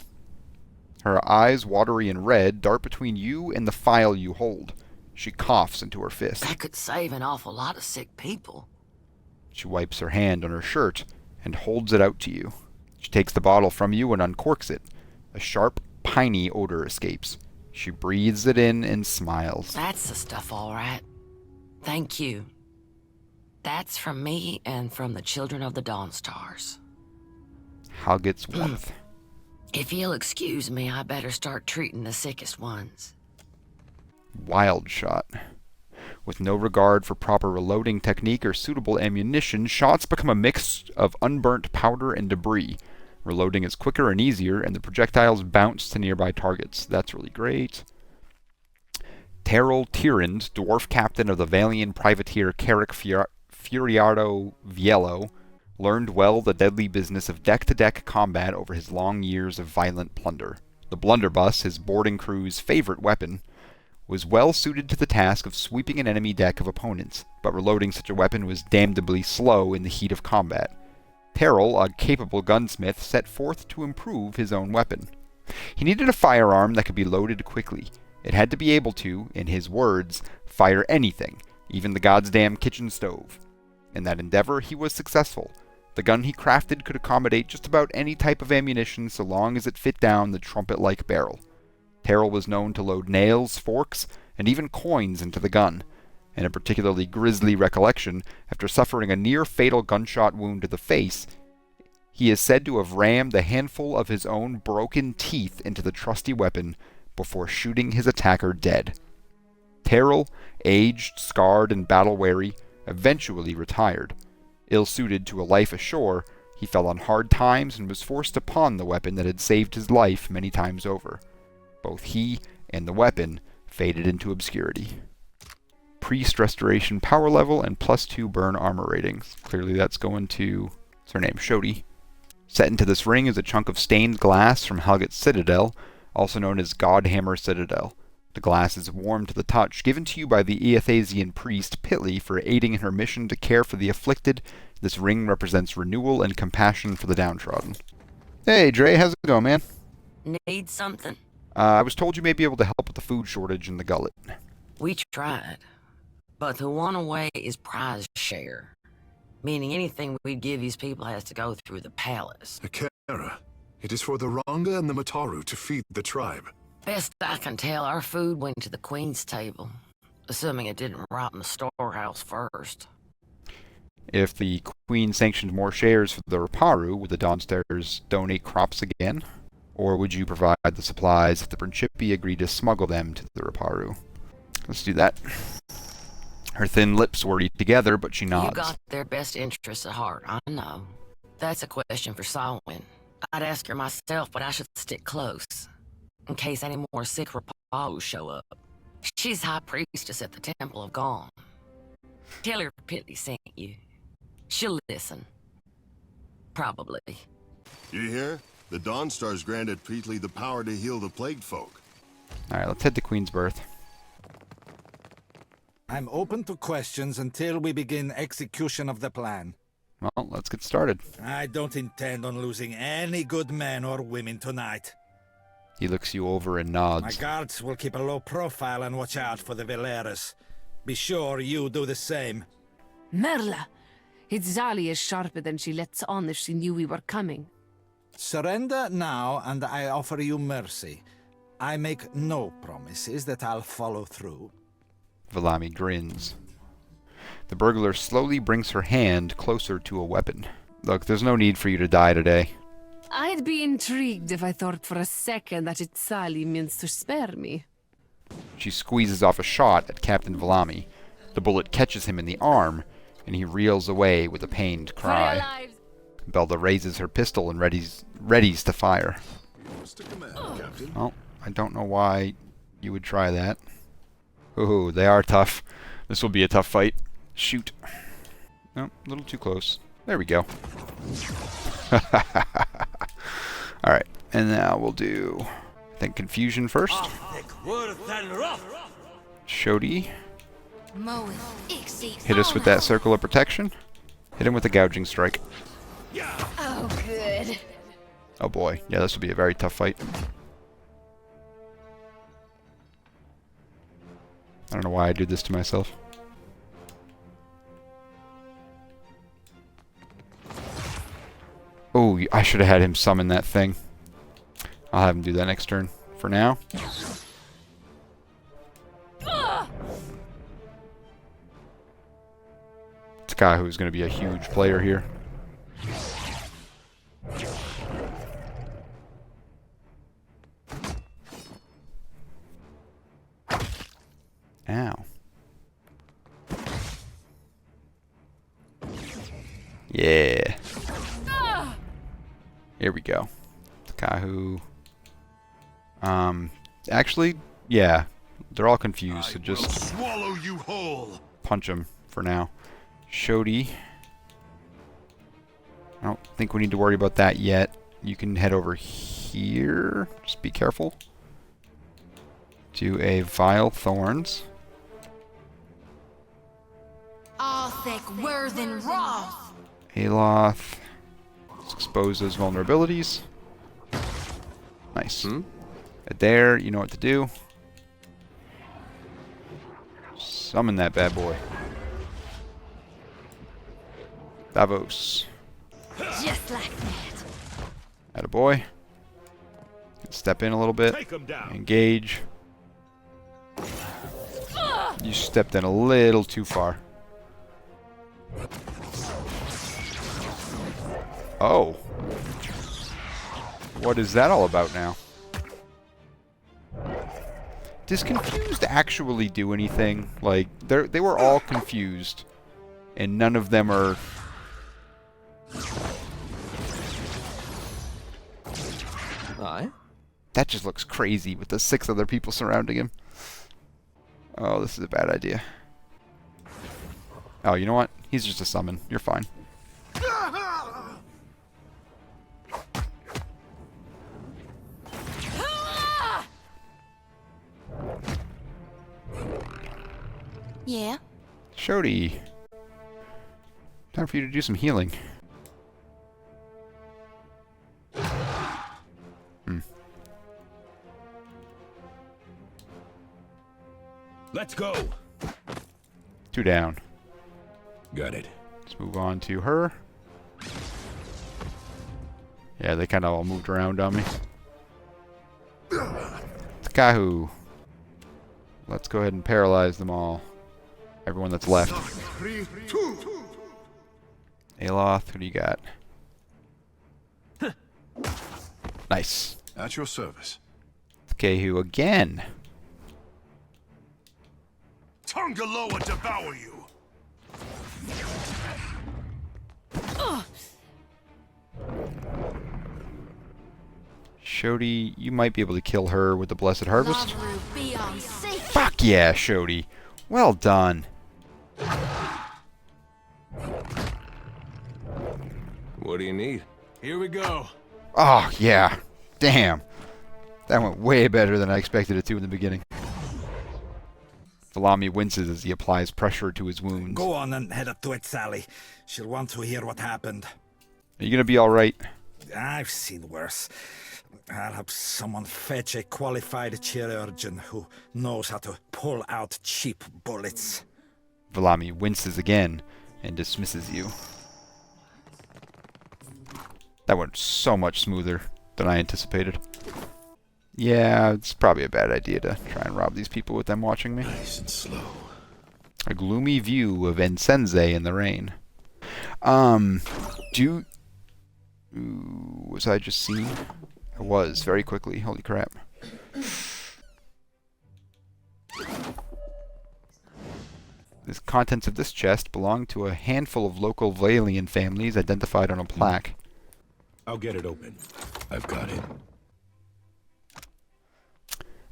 Her eyes, watery and red, dart between you and the file you hold. She coughs into her fist. That could save an awful lot of sick people. She wipes her hand on her shirt and holds it out to you. She takes the bottle from you and uncorks it. A sharp, piney odor escapes. She breathes it in and smiles. That's the stuff, all right. Thank you. That's from me and from the children of the Dawn Stars. Howgett's warmth. If you'll excuse me, I better start treating the sickest ones. Wild shot. With no regard for proper reloading technique or suitable ammunition, shots become a mix of unburnt powder and debris. Reloading is quicker and easier, and the projectiles bounce to nearby targets. That's really great. Terrell Tyrand, dwarf captain of the Valian privateer Carrick Furiardo Viello, learned well the deadly business of deck-to-deck combat over his long years of violent plunder. The blunderbuss, his boarding crew's favorite weapon, was well suited to the task of sweeping an enemy deck of opponents, but reloading such a weapon was damnably slow in the heat of combat. Terrell, a capable gunsmith, set forth to improve his own weapon. He needed a firearm that could be loaded quickly. It had to be able to, in his words, fire anything, even the goddamn kitchen stove. In that endeavor, he was successful. The gun he crafted could accommodate just about any type of ammunition so long as it fit down the trumpet-like barrel. Terrell was known to load nails, forks, and even coins into the gun. In a particularly grisly recollection, after suffering a near-fatal gunshot wound to the face, he is said to have rammed a handful of his own broken teeth into the trusty weapon before shooting his attacker dead. Terrell, aged, scarred, and battle-weary, eventually retired. Ill-suited to a life ashore, he fell on hard times and was forced to pawn the weapon that had saved his life many times over. Both he and the weapon faded into obscurity. Priest restoration power level and +2 burn armor ratings. Clearly that's going to... what's her name? Shodi. Set into this ring is a chunk of stained glass from Howgett's Citadel, also known as Godhammer Citadel. The glass is warm to the touch, given to you by the Eothasian priest Pitli for aiding in her mission to care for the afflicted. This ring represents renewal and compassion for the downtrodden. Hey, Dre, how's it going, man? Need something? I was told you may be able to help with the food shortage in the gullet. We tried, but the one away is prize share, meaning anything we'd give these people has to go through the palace. Akara, it is for the Ranga and the Mataru to feed the tribe. Best I can tell, our food went to the queen's table, assuming it didn't rot in the storehouse first. If the queen sanctioned more shares for the Raparu, would the Dawnstairs donate crops again? Or would you provide the supplies if the Principi agreed to smuggle them to the Raparu? Let's do that. Her thin lips worry together, but she nods. You got their best interests at heart, I know. That's a question for Solwyn. I'd ask her myself, but I should stick close, in case any more sick Rapalus show up. She's high priestess at the Temple of Gone. Tell her Pitty sent you. She'll listen. Probably. You hear? The Dawnstar's granted Peatley the power to heal the plagued folk. Alright, let's head to Queen's Birth. I'm open to questions until we begin execution of the plan. Well, let's get started. I don't intend on losing any good men or women tonight. He looks you over and My nods. guards will keep a low profile and watch out for the Veleras. Be sure you do the same. Merla! Itzali is sharper than she lets on if she knew we were coming. Surrender now, and I offer you mercy. I make no promises that I'll follow through. Valami grins. The burglar slowly brings her hand closer to a weapon. Look, there's no need for you to die today. I'd be intrigued if I thought for a second that Itzali means to spare me. She squeezes off a shot at Captain Valami. The bullet catches him in the arm, and he reels away with a pained cry. Belda raises her pistol and readies to fire. Well, I don't know why you would try that. Ooh, they are tough. This will be a tough fight. Shoot. No, a little too close. There we go. Alright, and now we'll do, I think, Confusion first. Shodi. Hit us with that Circle of Protection. Hit him with a Gouging Strike. Oh, good. Oh boy, yeah, this will be a very tough fight. I don't know why I do this to myself. Oh, I should have had him summon that thing. I'll have him do that next turn. For now. It's a guy who's going to be a huge player here. Ow. Yeah. Here we go. The guy who... actually, yeah. They're all confused, so just... swallow you whole. Punch him for now. Shodi. I don't think we need to worry about that yet. You can head over here. Just be careful. Do a Vile Thorns. Arthek Worthen Roth. Aloth. Let's expose those vulnerabilities. Nice. Adair, you know what to do. Summon that bad boy. Davos. Just like that. Attaboy. Step in a little bit. Engage. You stepped in a little too far. Oh. What is that all about now? Does confused actually do anything? Like, they were all confused. And none of them are... Aye? That just looks crazy with the 6 other people surrounding him. Oh, this is a bad idea. Oh, you know what? He's just a summon. You're fine. Yeah? Shodi. Time for you to do some healing. Let's go. 2 down. Got it. Let's move on to her. Yeah, they kind of all moved around on me. Takahu. Let's go ahead and paralyze them all. Everyone that's left. Aloth, who do you got? Nice. At your service. Takahu again. Ungaloa devour you! Shodi, you might be able to kill her with the Blessed Harvest. Fuck yeah, Shodi. Well done. What do you need? Here we go. Oh, yeah. Damn. That went way better than I expected it to in the beginning. Valami winces as he applies pressure to his wounds. Go on and head up to it, Sally. She'll want to hear what happened. Are you gonna be alright? I've seen worse. I'll have someone fetch a qualified chirurgeon who knows how to pull out cheap bullets. Valami winces again and dismisses you. That went so much smoother than I anticipated. Yeah, it's probably a bad idea to try and rob these people with them watching me. Nice and slow. A gloomy view of Ensense in the rain. Was I just seen? I was, very quickly. Holy crap. The contents of this chest belong to a handful of local Valian families identified on a plaque. I'll get it open. I've got it.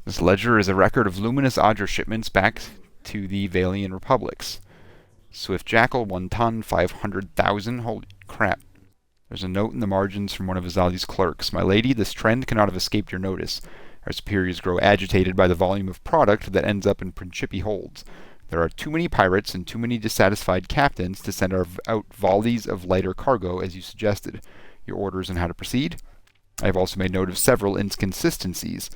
This ledger is a record of luminous Adra shipments back to the Valian republics. Swift Jackal, 1 ton, 500,000. Holy crap. There's a note in the margins from one of Azali's clerks. My lady, this trend cannot have escaped your notice. Our superiors grow agitated by the volume of product that ends up in Principi holds. There are too many pirates and too many dissatisfied captains to send out volleys of lighter cargo as you suggested. Your orders on how to proceed? I have also made note of several inconsistencies.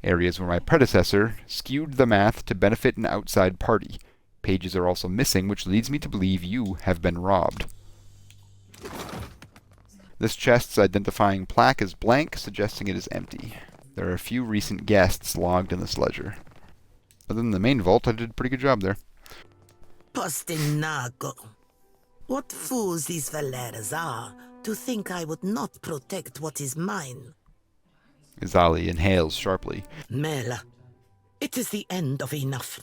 Areas where my predecessor skewed the math to benefit an outside party. Pages are also missing, which leads me to believe you have been robbed. This chest's identifying plaque is blank, suggesting it is empty. There are a few recent guests logged in this ledger. Other than the main vault, I did a pretty good job there. Postinago. What fools these Valeras are to think I would not protect what is mine. Azali inhales sharply. Mela, it is the end of enough.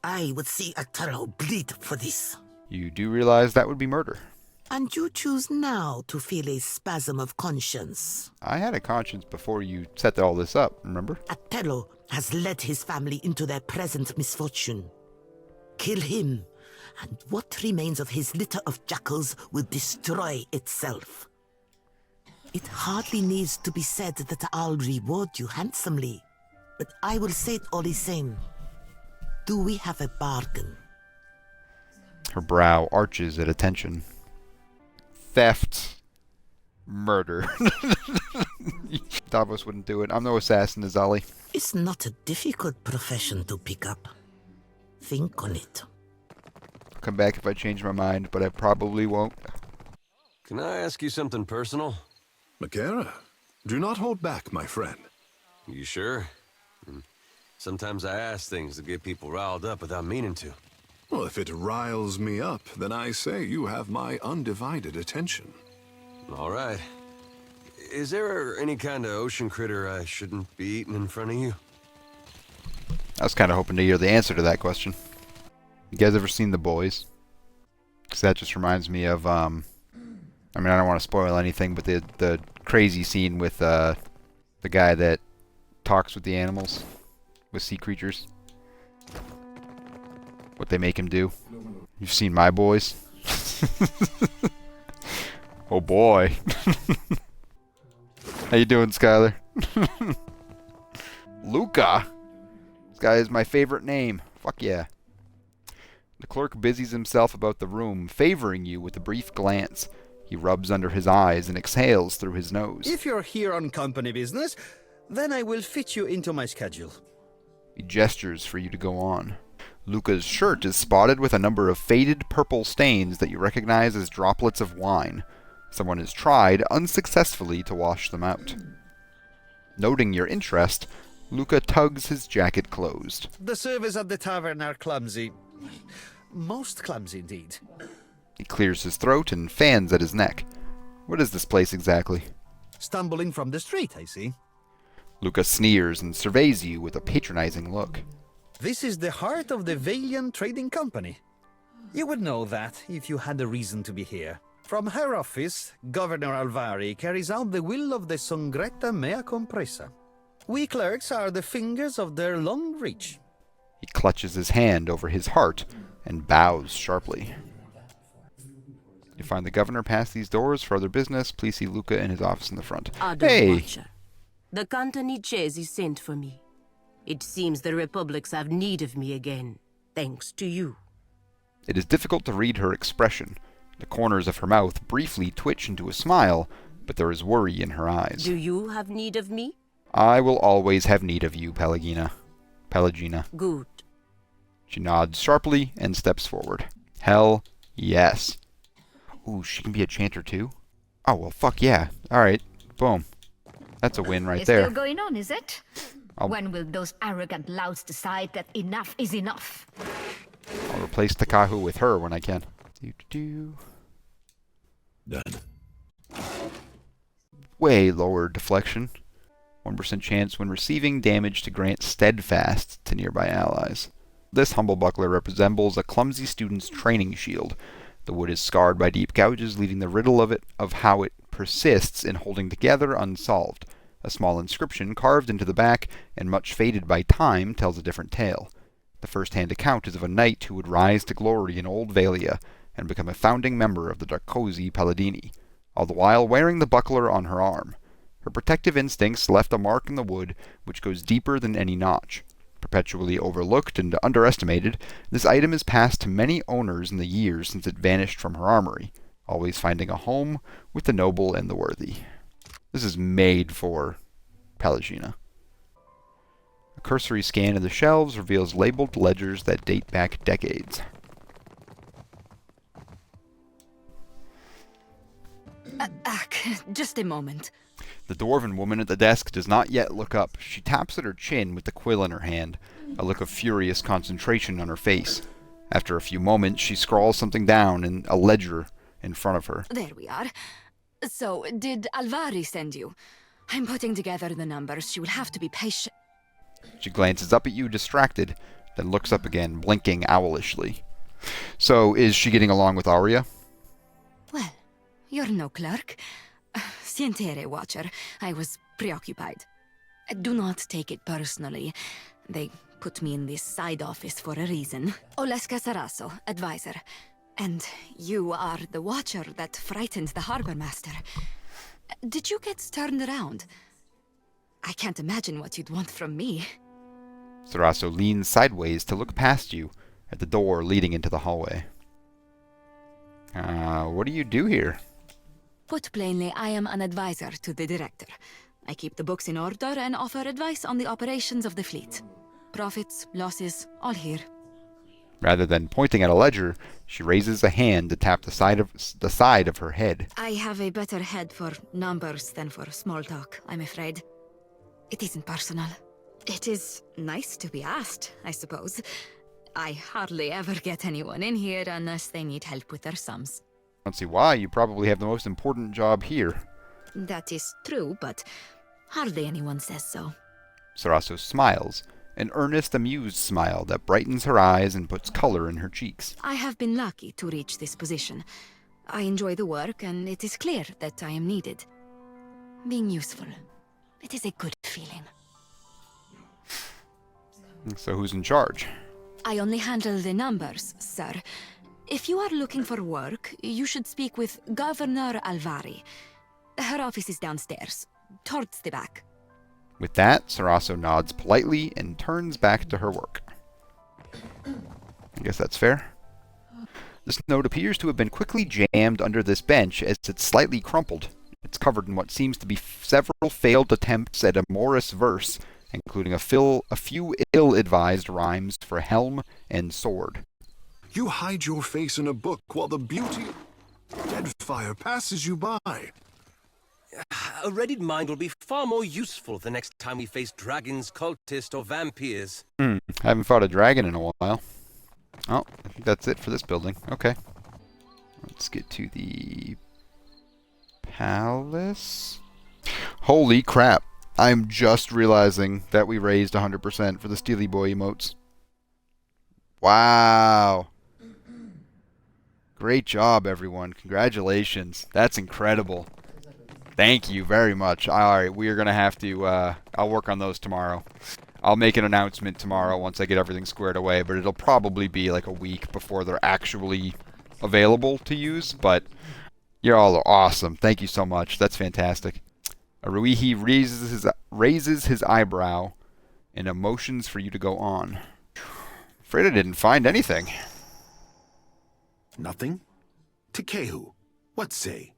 I would see Ataro bleed for this. You do realize that would be murder. And you choose now to feel a spasm of conscience. I had a conscience before you set all this up, remember? Atelo has led his family into their present misfortune. Kill him, and what remains of his litter of jackals will destroy itself. It hardly needs to be said that I'll reward you handsomely, but I will say it all the same. Do we have a bargain? Her brow arches at attention. Theft. Murder. Davos wouldn't do it. I'm no assassin, Azali. It's not a difficult profession to pick up. Think on it. I'll come back if I change my mind, but I probably won't. Can I ask you something personal? Makera, do not hold back, my friend. You sure? Sometimes I ask things to get people riled up without meaning to. Well, if it riles me up, then I say you have my undivided attention. All right. Is there any kind of ocean critter I shouldn't be eating in front of you? I was kind of hoping to hear the answer to that question. You guys ever seen The Boys? Because that just reminds me of, I mean, I don't want to spoil anything, but the crazy scene with the guy that talks with the animals, with sea creatures. What they make him do. You've seen My Boys? Oh boy. How you doing, Skylar? Luca? This guy is my favorite name. Fuck yeah. The clerk busies himself about the room, favoring you with a brief glance. He rubs under his eyes and exhales through his nose. If you're here on company business, then I will fit you into my schedule. He gestures for you to go on. Luca's shirt is spotted with a number of faded purple stains that you recognize as droplets of wine. Someone has tried, unsuccessfully, to wash them out. Noting your interest, Luca tugs his jacket closed. The servers at the tavern are clumsy. Most clumsy, indeed. He clears his throat and fans at his neck. What is this place exactly? Stumbling from the street, I see. Luca sneers and surveys you with a patronizing look. This is the heart of the Valiant Trading Company. You would know that if you had a reason to be here. From her office, Governor Alvari carries out the will of the Songretta Mea Compresa. We clerks are the fingers of their long reach. He clutches his hand over his heart and bows sharply. You find the governor past these doors for other business. Please see Luca in his office in the front. Hey! Watcher. The Cantanichesi sent for me. It seems the Republics have need of me again, thanks to you. It is difficult to read her expression. The corners of her mouth briefly twitch into a smile, but there is worry in her eyes. Do you have need of me? I will always have need of you, Pelagina. Good. She nods sharply and steps forward. Hell yes. Ooh, she can be a chanter too? Oh, well, fuck yeah. Alright, boom. That's a win right there. Still going on, is it? When will those arrogant louds decide that enough is enough? I'll replace Takahu with her when I can. Done. Way lower deflection. 1% chance when receiving damage to grant steadfast to nearby allies. This humble buckler resembles a clumsy student's training shield. The wood is scarred by deep gouges, leaving the riddle of how it persists in holding together unsolved. A small inscription carved into the back and much faded by time tells a different tale. The first-hand account is of a knight who would rise to glory in Old Valia and become a founding member of the Darkosi Palladini, all the while wearing the buckler on her arm. Her protective instincts left a mark in the wood which goes deeper than any notch. Perpetually overlooked and underestimated, this item is passed to many owners in the years since it vanished from her armory, always finding a home with the noble and the worthy. This is made for Pelagina. A cursory scan of the shelves reveals labeled ledgers that date back decades. Just a moment. The dwarven woman at the desk does not yet look up. She taps at her chin with the quill in her hand, a look of furious concentration on her face. After a few moments, she scrawls something down in a ledger in front of her. There we are. So, did Alvari send you? I'm putting together the numbers. You will have to be patient. She glances up at you, distracted, then looks up again, blinking owlishly. So, is she getting along with Arya? Well, you're no clerk. Sientere, Watcher. I was preoccupied. Do not take it personally. They put me in this side office for a reason. Oleska Sarasso, advisor. And you are the Watcher that frightened the harbor master. Did you get turned around? I can't imagine what you'd want from me. Sarasso leans sideways to look past you at the door leading into the hallway. What do you do here? Put plainly, I am an advisor to the director. I keep the books in order and offer advice on the operations of the fleet. Profits, losses, all here. Rather than pointing at a ledger, she raises a hand to tap the side of her head. I have a better head for numbers than for small talk, I'm afraid. It isn't personal. It is nice to be asked, I suppose. I hardly ever get anyone in here unless they need help with their sums. I don't see why. You probably have the most important job here. That is true, but hardly anyone says so. Sarasso smiles, an earnest, amused smile that brightens her eyes and puts color in her cheeks. I have been lucky to reach this position. I enjoy the work, and it is clear that I am needed. Being useful, it is a good feeling. So who's in charge? I only handle the numbers, sir. If you are looking for work, you should speak with Governor Alvari. Her office is downstairs, towards the back. With that, Sarasso nods politely and turns back to her work. I guess that's fair. This note appears to have been quickly jammed under this bench as it's slightly crumpled. It's covered in what seems to be several failed attempts at a Morris verse, including a few ill-advised rhymes for helm and sword. You hide your face in a book while the beauty of Deadfire passes you by. A readied mind will be far more useful the next time we face dragons, cultists, or vampires. Haven't fought a dragon in a while. Oh, I think that's it for this building. Okay. Let's get to the palace. Holy crap. I'm just realizing that we raised 100% for the Steely Boy emotes. Wow. Great job, everyone. Congratulations. That's incredible. Thank you very much. Alright, we are going to have to... I'll work on those tomorrow. I'll make an announcement tomorrow once I get everything squared away, but it'll probably be like a week before they're actually available to use, but you all are awesome. Thank you so much. That's fantastic. Aruihi raises his eyebrow and motions for you to go on. Afraid I didn't find anything. Nothing? Tekehu, what say?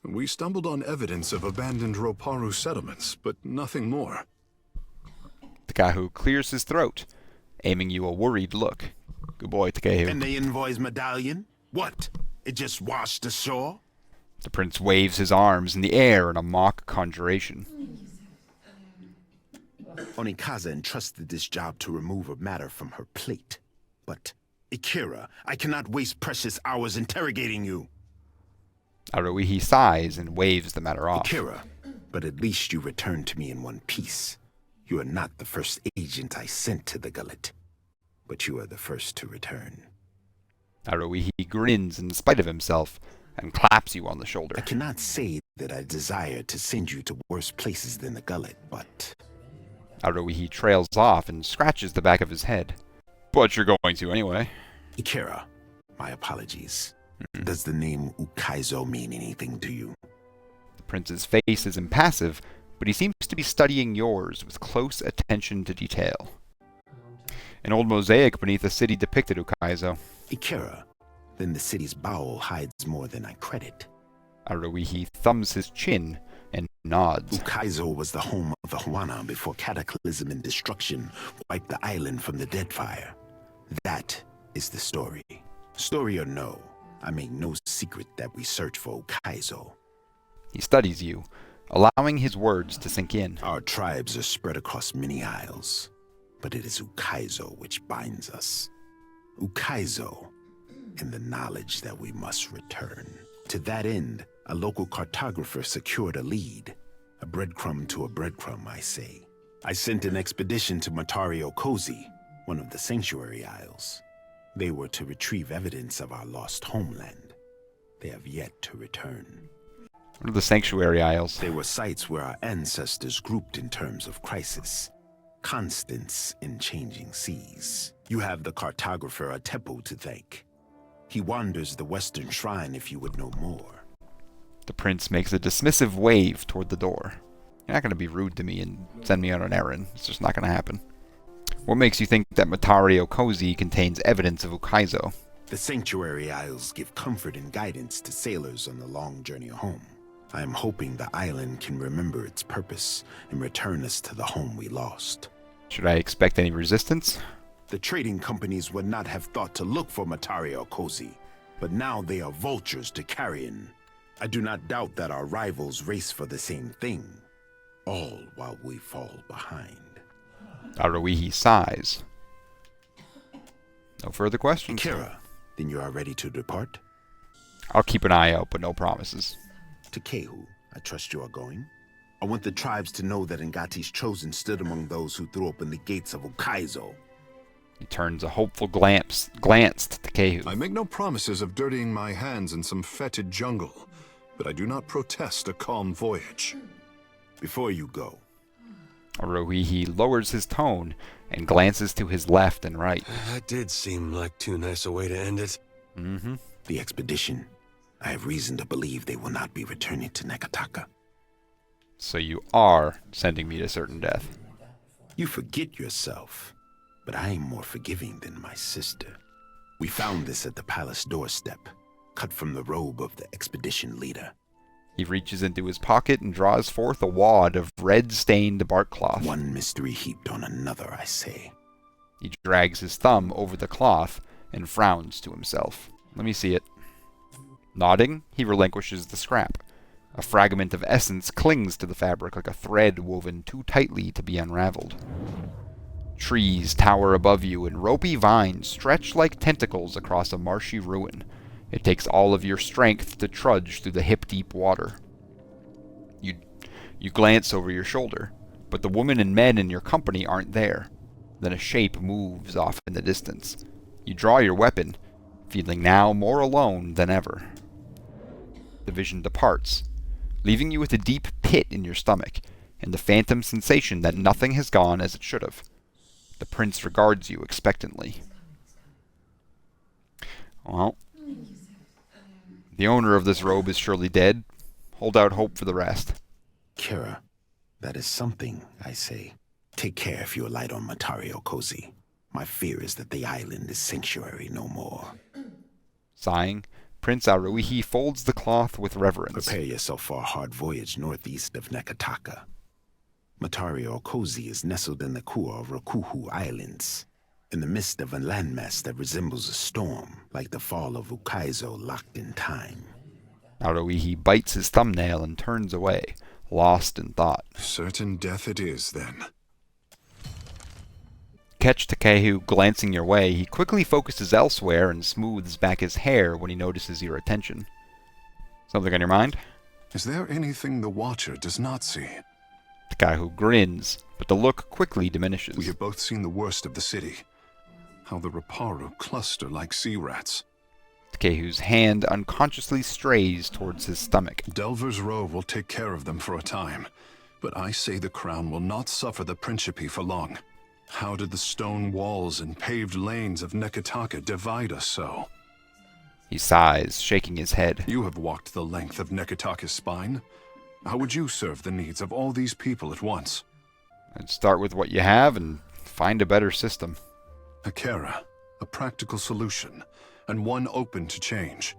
We stumbled on evidence of abandoned Roparu settlements, but nothing more. Tekehu clears his throat, aiming you a worried look. Good boy, Tekehu. And the envoy's medallion? What? It just washed ashore? The prince waves his arms in the air in a mock conjuration. Onikaza entrusted this job to remove a matter from her plate. But, Ikira, I cannot waste precious hours interrogating you. Aruihi sighs and waves the matter off. Ikira, but at least you returned to me in one piece. You are not the first agent I sent to the gullet, but you are the first to return. Aruihi grins in spite of himself and claps you on the shoulder. I cannot say that I desire to send you to worse places than the gullet, but... Aruihi trails off and scratches the back of his head. But you're going to anyway. Ikira, my apologies. Does the name Ukaizo mean anything to you? The prince's face is impassive, but he seems to be studying yours with close attention to detail. An old mosaic beneath the city depicted Ukaizo. Ikira, then the city's bowel hides more than I credit. Aruihi thumbs his chin and nods. Ukaizo was the home of the Huana before cataclysm and destruction wiped the island from the Deadfire. That is the story. Story or no, I make no secret that we search for Ukaizo. He studies you, allowing his words to sink in. Our tribes are spread across many isles, but it is Ukaizo which binds us. Ukaizo, and the knowledge that we must return. To that end, a local cartographer secured a lead. A breadcrumb to a breadcrumb, I say. I sent an expedition to Matario Kozi, one of the Sanctuary Isles. They were to retrieve evidence of our lost homeland. They have yet to return. What are the Sanctuary Isles? They were sites where our ancestors grouped in terms of crisis. Constants in changing seas. You have the cartographer Atepo to thank. He wanders the Western Shrine if you would know more. The prince makes a dismissive wave toward the door. You're not going to be rude to me and send me on an errand. It's just not going to happen. What makes you think that Matario Kozi contains evidence of Ukaizo? The Sanctuary Isles give comfort and guidance to sailors on the long journey home. I am hoping the island can remember its purpose and return us to the home we lost. Should I expect any resistance? The trading companies would not have thought to look for Matario Kozi, but now they are vultures to carrion. I do not doubt that our rivals race for the same thing, all while we fall behind. Aruihi sighs. No further questions. Ikira, then you are ready to depart? I'll keep an eye out, but no promises. Tekehu, I trust you are going. I want the tribes to know that Ngati's chosen stood among those who threw open the gates of Ukaizo. He turns a hopeful glance to Tekehu. I make no promises of dirtying my hands in some fetid jungle, but I do not protest a calm voyage. Before you go. Aruihi lowers his tone and glances to his left and right. That did seem like too nice a way to end it. Mm-hmm. The expedition. I have reason to believe they will not be returning to Neketaka. So you are sending me to certain death. You forget yourself, but I am more forgiving than my sister. We found this at the palace doorstep, cut from the robe of the expedition leader. He reaches into his pocket and draws forth a wad of red-stained bark cloth. One mystery heaped on another, I say. He drags his thumb over the cloth and frowns to himself. Let me see it. Nodding, he relinquishes the scrap. A fragment of essence clings to the fabric like a thread woven too tightly to be unraveled. Trees tower above you, and ropey vines stretch like tentacles across a marshy ruin. It takes all of your strength to trudge through the hip-deep water. You glance over your shoulder, but the women and men in your company aren't there. Then a shape moves off in the distance. You draw your weapon, feeling now more alone than ever. The vision departs, leaving you with a deep pit in your stomach, and the phantom sensation that nothing has gone as it should have. The prince regards you expectantly. Well, the owner of this robe is surely dead. Hold out hope for the rest. Kira, that is something, I say. Take care if you alight on Matario Cozy. My fear is that the island is sanctuary no more. Sighing, Prince Aruihi folds the cloth with reverence. Prepare yourself for a hard voyage northeast of Neketaka. Matario Cozy is nestled in the Kua Rokuhu Islands, in the midst of a landmass that resembles a storm, like the fall of Ukaizo locked in time. Aruihi bites his thumbnail and turns away, lost in thought. Certain death it is, then. Catch Takehu glancing your way. He quickly focuses elsewhere and smooths back his hair when he notices your attention. Something on your mind? Is there anything the Watcher does not see? Takehu grins, but the look quickly diminishes. We have both seen the worst of the city. How the Roparu cluster like sea rats. Takehu's hand unconsciously strays towards his stomach. Delver's Row will take care of them for a time, but I say the crown will not suffer the Principe for long. How did the stone walls and paved lanes of Neketaka divide us so? He sighs, shaking his head. You have walked the length of Neketaka's spine. How would you serve the needs of all these people at once? I'd start with what you have and find a better system. Akera, a practical solution, and one open to change.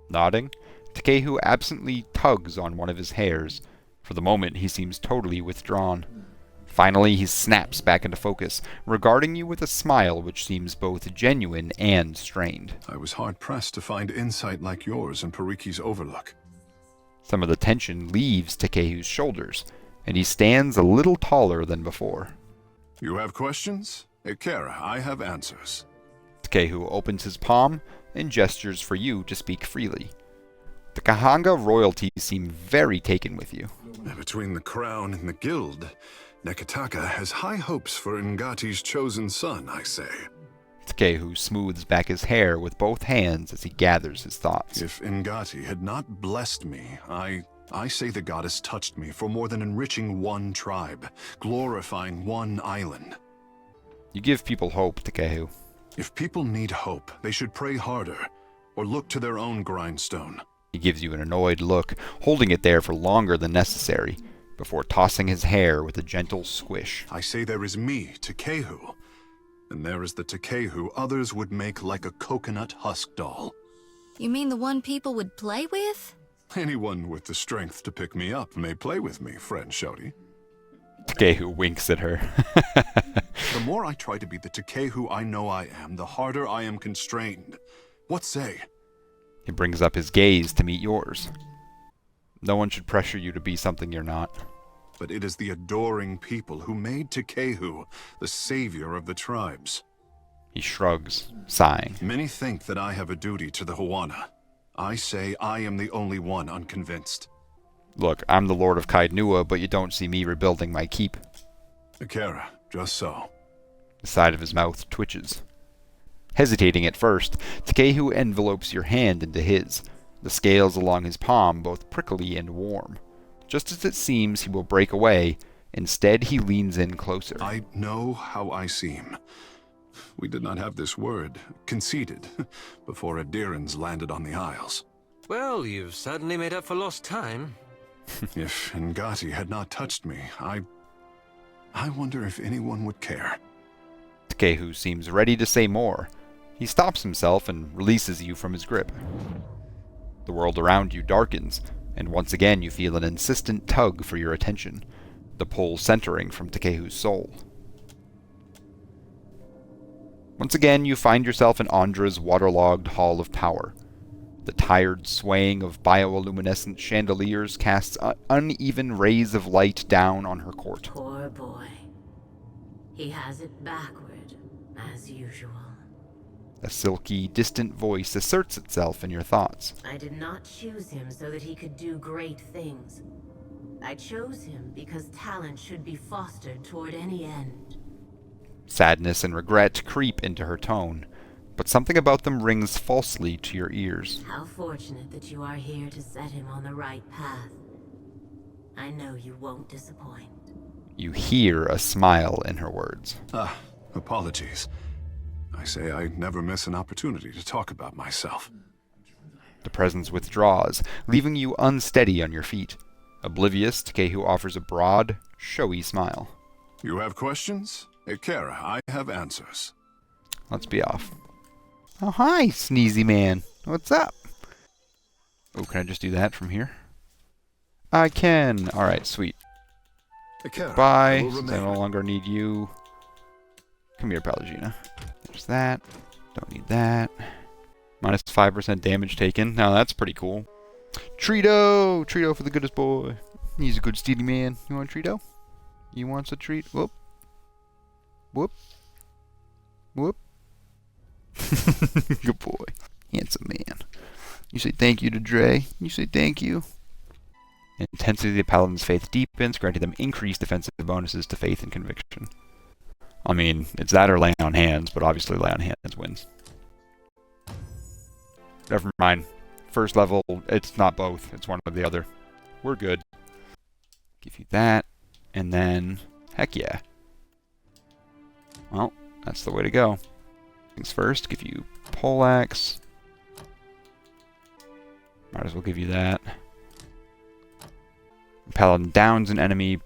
Nodding, Takehu absently tugs on one of his hairs. For the moment, he seems totally withdrawn. Finally, he snaps back into focus, regarding you with a smile which seems both genuine and strained. I was hard-pressed to find insight like yours in Pariki's Overlook. Some of the tension leaves Takehu's shoulders, and he stands a little taller than before. You have questions? Akera, I have answers. Takehu opens his palm and gestures for you to speak freely. The Kahanga royalty seem very taken with you. Between the crown and the guild, Neketaka has high hopes for Ngati's chosen son, I say. Takehu smooths back his hair with both hands as he gathers his thoughts. If Ngati had not blessed me, I say the goddess touched me for more than enriching one tribe, glorifying one island. You give people hope, Takehu. If people need hope, they should pray harder, or look to their own grindstone. He gives you an annoyed look, holding it there for longer than necessary, before tossing his hair with a gentle squish. I say there is me, Takehu, and there is the Takehu others would make like a coconut husk doll. You mean the one people would play with? Anyone with the strength to pick me up may play with me, friend Shouty. Takehu winks at her. The more I try to be the Takehu I know I am, the harder I am constrained. What say? He brings up his gaze to meet yours. No one should pressure you to be something you're not. But it is the adoring people who made Takehu the savior of the tribes. He shrugs, sighing. Many think that I have a duty to the Huana. I say I am the only one unconvinced. Look, I'm the Lord of Kaidnua, but you don't see me rebuilding my keep. Akera, just so. The side of his mouth twitches. Hesitating at first, Takehu envelopes your hand into his, the scales along his palm both prickly and warm. Just as it seems he will break away, instead he leans in closer. I know how I seem. We did not have this word, conceded, before Adirans landed on the Isles. Well, you've certainly made up for lost time. If Ngati had not touched me, I wonder if anyone would care. Takehu seems ready to say more. He stops himself and releases you from his grip. The world around you darkens, and once again you feel an insistent tug for your attention, the pull centering from Takehu's soul. Once again you find yourself in Andra's waterlogged Hall of Power. The tired swaying of bioluminescent chandeliers casts uneven rays of light down on her court. Poor boy. He has it backward, as usual. A silky, distant voice asserts itself in your thoughts. I did not choose him so that he could do great things. I chose him because talent should be fostered toward any end. sadness and regret creep into her tone, but something about them rings falsely to your ears. How fortunate that you are here to set him on the right path. I know you won't disappoint. You hear a smile in her words. Apologies. I say I never miss an opportunity to talk about myself. The presence withdraws, leaving you unsteady on your feet. Oblivious, Takehu offers a broad, showy smile. You have questions? Kara, I have answers. Let's be off. Oh, hi, sneezy man. What's up? Oh, can I just do that from here? I can. Alright, sweet. Kara, Bye. I no longer need you. Come here, Pallegina. There's that. Don't need that. Minus 5% damage taken. Now that's pretty cool. Treato! Treato for the goodest boy. He's a good steely man. You want Treato? You want a treat? Whoop. Whoop. Whoop. Good boy. Handsome man. You say thank you to Dre. You say thank you. Intensity of the Paladin's faith deepens, granting them increased defensive bonuses to faith and conviction. I mean, it's that or lay on hands, but obviously lay on hands wins. Never mind. First level, it's not both. It's one or the other. We're good. Give you that. And then, heck yeah. Well, that's the way to go. Things first, give you poleaxe. Might as well give you that. Paladin downs an enemy,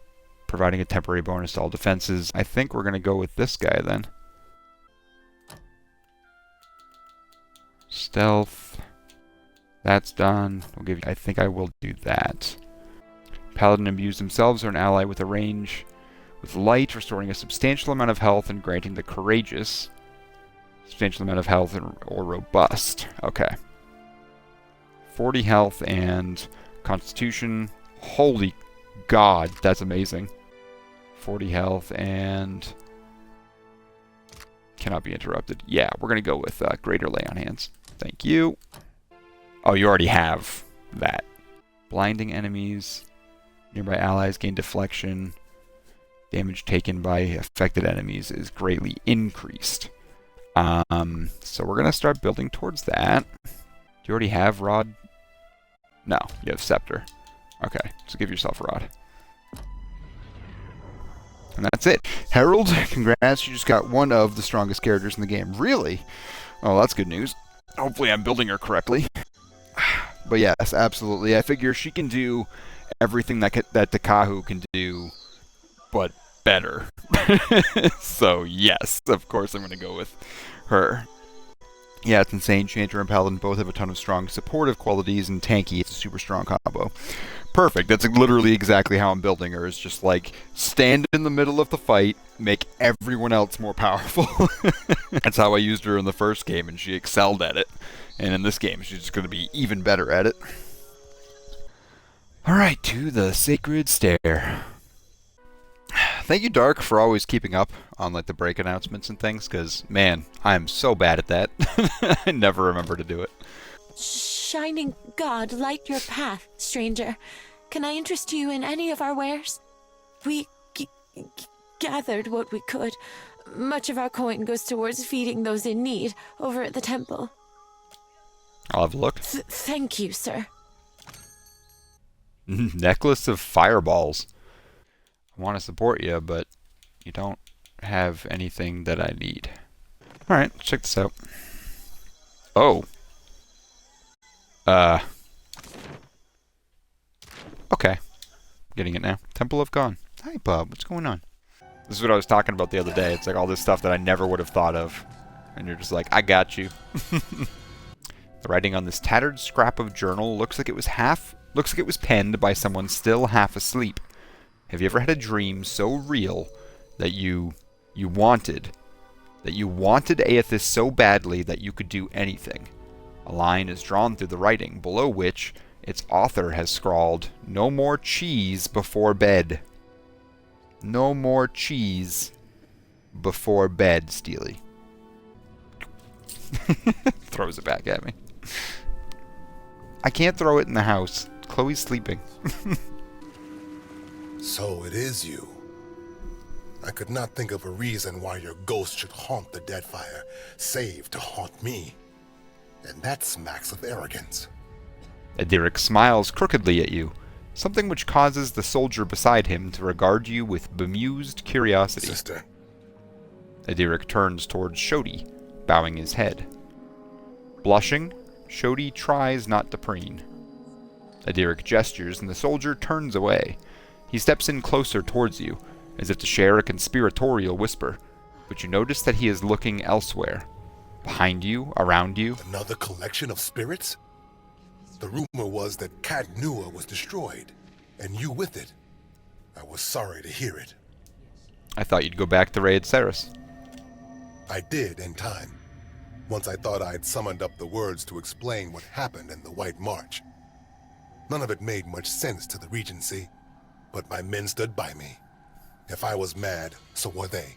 providing a temporary bonus to all defenses. I think we're going to go with this guy then. Stealth. That's done. We'll give you, I think I will do that. Paladin imbues themselves or an ally with a range with light, restoring a substantial amount of health and granting the courageous substantial amount of health or robust. Okay. 40 health and constitution. Holy God, that's amazing. 40 health and cannot be interrupted. Yeah, we're going to go with greater lay on hands. Thank you. Oh, you already have that. Blinding enemies. Nearby allies gain deflection. Damage taken by affected enemies is greatly increased. So we're going to start building towards that. Do you already have Rod? No, you have Scepter. Okay, so give yourself a Rod. And that's it. Harold, congrats, you just got one of the strongest characters in the game. Really? Oh, that's good news. Hopefully I'm building her correctly. But yes, absolutely. I figure she can do everything that Takehu can do, but better. So yes, of course I'm going to go with her. Yeah, it's insane. Chanter and Paladin both have a ton of strong supportive qualities, and tanky, it's a super strong combo. Perfect. That's literally exactly how I'm building her. It's just like, stand in the middle of the fight, make everyone else more powerful. That's how I used her in the first game, and she excelled at it. And in this game, she's just going to be even better at it. Alright, to the Sacred Stair. Thank you, Dark, for always keeping up on like the break announcements and things, because, man, I'm so bad at that. I never remember to do it. Shining God, light your path, stranger. Can I interest you in any of our wares? We gathered what we could. Much of our coin goes towards feeding those in need over at the temple. I'll have a look. Thank you, sir. Necklace of fireballs. I want to support you, but you don't have anything that I need. Alright, let's check this out. Oh. Okay. Getting it now. Temple of Gone. Hi, Bob. What's going on? This is what I was talking about the other day. It's like all this stuff that I never would have thought of. And you're just like, I got you. The writing on this tattered scrap of journal looks like it was penned by someone still half asleep. Have you ever had a dream so real that you wanted Aethys so badly that you could do anything? A line is drawn through the writing, below which its author has scrawled, "No more cheese before bed." No more cheese before bed, Steely. Throws it back at me. I can't throw it in the house. Chloe's sleeping. So it is you. I could not think of a reason why your ghost should haunt the Deadfire, save to haunt me. And that smacks of arrogance. Ederic smiles crookedly at you, something which causes the soldier beside him to regard you with bemused curiosity. Sister. Ederic turns towards Shodi, bowing his head. Blushing, Shodi tries not to preen. Ederic gestures and the soldier turns away. He steps in closer towards you, as if to share a conspiratorial whisper, but you notice that he is looking elsewhere. Behind you, around you. Another collection of spirits? The rumor was that Cat Nua was destroyed, and you with it. I was sorry to hear it. I thought you'd go back to Raid Ceres. I did in time, once I thought I'd summoned up the words to explain what happened in the White March. None of it made much sense to the Regency, but my men stood by me. If I was mad, so were they.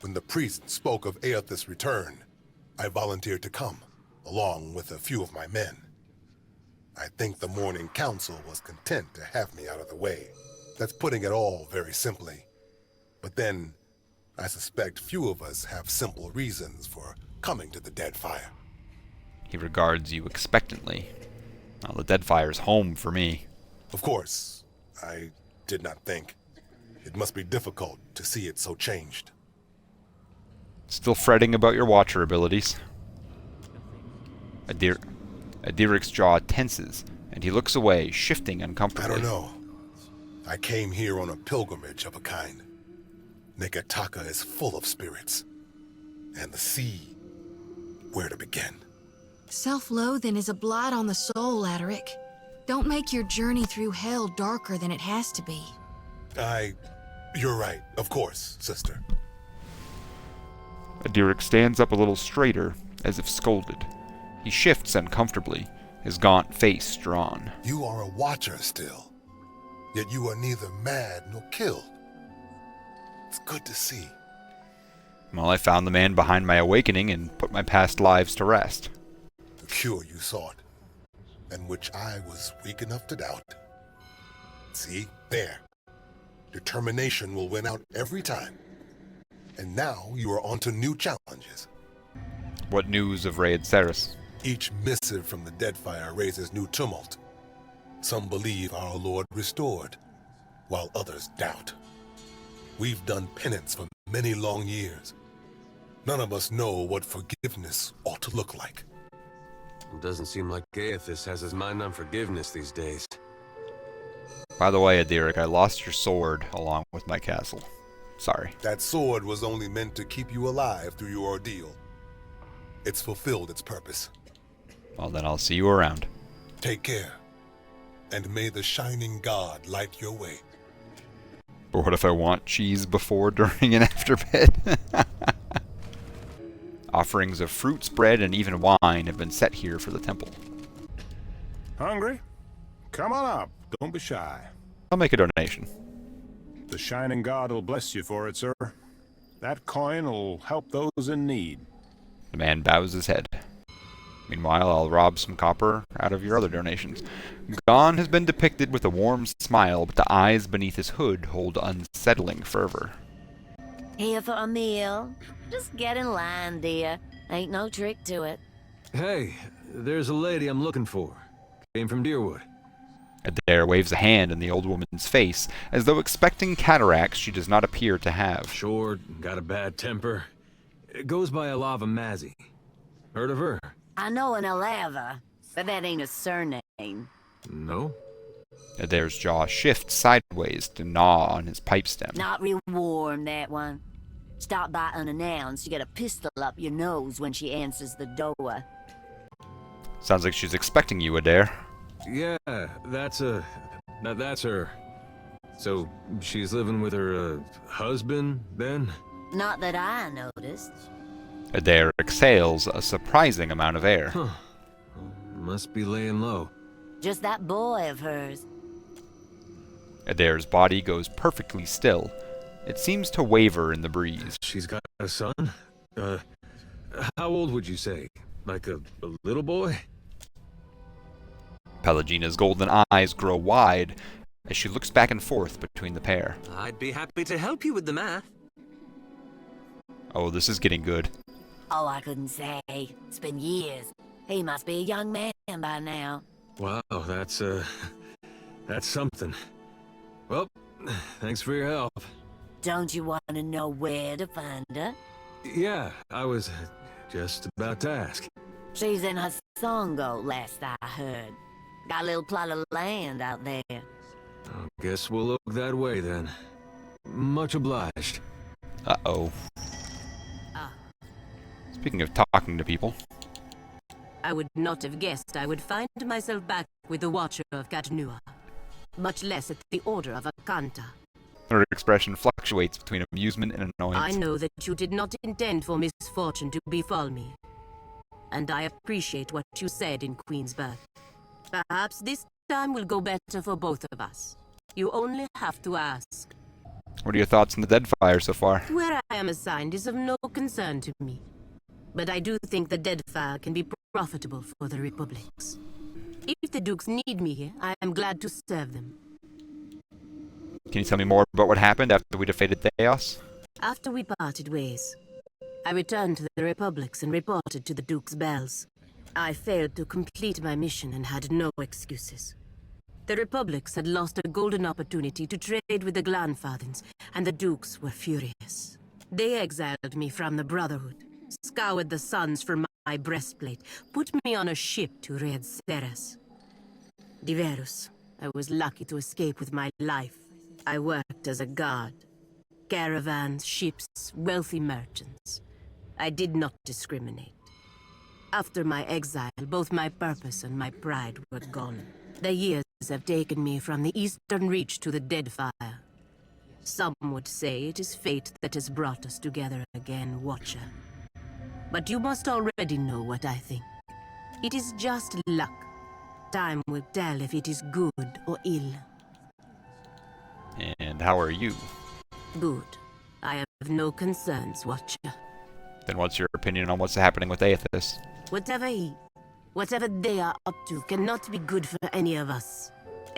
When the priest spoke of Aethys' return, I volunteered to come, along with a few of my men. I think the Morning Council was content to have me out of the way. That's putting it all very simply. But then, I suspect few of us have simple reasons for coming to the Deadfire. He regards you expectantly. Well, the Deadfire's home for me. Of course, I did not think. It must be difficult to see it so changed. Still fretting about your Watcher abilities. Adiric's jaw tenses, and he looks away, shifting uncomfortably. I don't know. I came here on a pilgrimage of a kind. Neketaka is full of spirits. And the sea, where to begin? Self-loathing is a blight on the soul, Aderic. Don't make your journey through hell darker than it has to be. You're right, of course, sister. Adiric stands up a little straighter, as if scolded. He shifts uncomfortably, his gaunt face drawn. You are a Watcher still, yet you are neither mad nor killed. It's good to see. Well, I found the man behind my awakening and put my past lives to rest. The cure you sought, and which I was weak enough to doubt. See, there. Determination will win out every time. And now you are on to new challenges. What news of Raid Ceres? Each missive from the Deadfire raises new tumult. Some believe our Lord restored, while others doubt. We've done penance for many long years. None of us know what forgiveness ought to look like. It doesn't seem like Aethys has his mind on forgiveness these days. By the way, Adiric, I lost your sword along with my castle. Sorry. That sword was only meant to keep you alive through your ordeal. It's fulfilled its purpose. Well, then I'll see you around. Take care, and may the shining god light your way. But what if I want cheese before, during, and after bed? Offerings of fruits, bread, and even wine have been set here for the temple. Hungry? Come on up. Don't be shy. I'll make a donation. The shining god will bless you for it, sir. That coin will help those in need. The man bows his head. Meanwhile, I'll rob some copper out of your other donations. Gon has been depicted with a warm smile, but the eyes beneath his hood hold unsettling fervor. Here for a meal? Just get in line, dear. Ain't no trick to it. Hey, there's a lady I'm looking for. Came from Deerwood. Adair waves a hand in the old woman's face, as though expecting cataracts she does not appear to have. Short, got a bad temper. It goes by Alava Mazzy. Heard of her? I know an Alava, but that ain't a surname. No? Adair's jaw shifts sideways to gnaw on his pipe stem. Not real warm, that one. Stop by unannounced, you get a pistol up your nose when she answers the door. Sounds like she's expecting you, Adair. Yeah, that's her. So, she's living with her, husband, then? Not that I noticed. Adair exhales a surprising amount of air. Huh. Must be laying low. Just that boy of hers. Adair's body goes perfectly still. It seems to waver in the breeze. She's got a son? How old would you say? Like a little boy? Pelagina's golden eyes grow wide as she looks back and forth between the pair. I'd be happy to help you with the math. Oh, this is getting good. Oh, I couldn't say. It's been years. He must be a young man by now. Wow, that's something. Well, thanks for your help. Don't you want to know where to find her? Yeah, I was just about to ask. She's in her Songo, last I heard. Got a little plot of land out there. I guess we'll look that way then. Much obliged. Uh-oh. Speaking of talking to people. I would not have guessed I would find myself back with the Watcher of Katanua. Much less at the Order of Akanta. Her expression fluctuates between amusement and annoyance. I know that you did not intend for misfortune to befall me. And I appreciate what you said in Queensburg. Perhaps this time will go better for both of us. You only have to ask. What are your thoughts on the Deadfire so far? Where I am assigned is of no concern to me. But I do think the Deadfire can be profitable for the Republics. If the Dukes need me here, I am glad to serve them. Can you tell me more about what happened after we defeated Theos? After we parted ways, I returned to the Republics and reported to the Duke's bells. I failed to complete my mission and had no excuses. The Republics had lost a golden opportunity to trade with the Glanfathens, and the Dukes were furious. They exiled me from the Brotherhood, scoured the suns from my breastplate, put me on a ship to Red Ceres. Diverus, I was lucky to escape with my life. I worked as a guard. Caravans, ships, wealthy merchants. I did not discriminate. After my exile, both my purpose and my pride were gone. The years have taken me from the eastern reach to the Deadfire. Some would say it is fate that has brought us together again, Watcher. But you must already know what I think. It is just luck. Time will tell if it is good or ill. And how are you? Good. I have no concerns, Watcher. Then what's your opinion on what's happening with Aethys? Whatever they are up to cannot be good for any of us.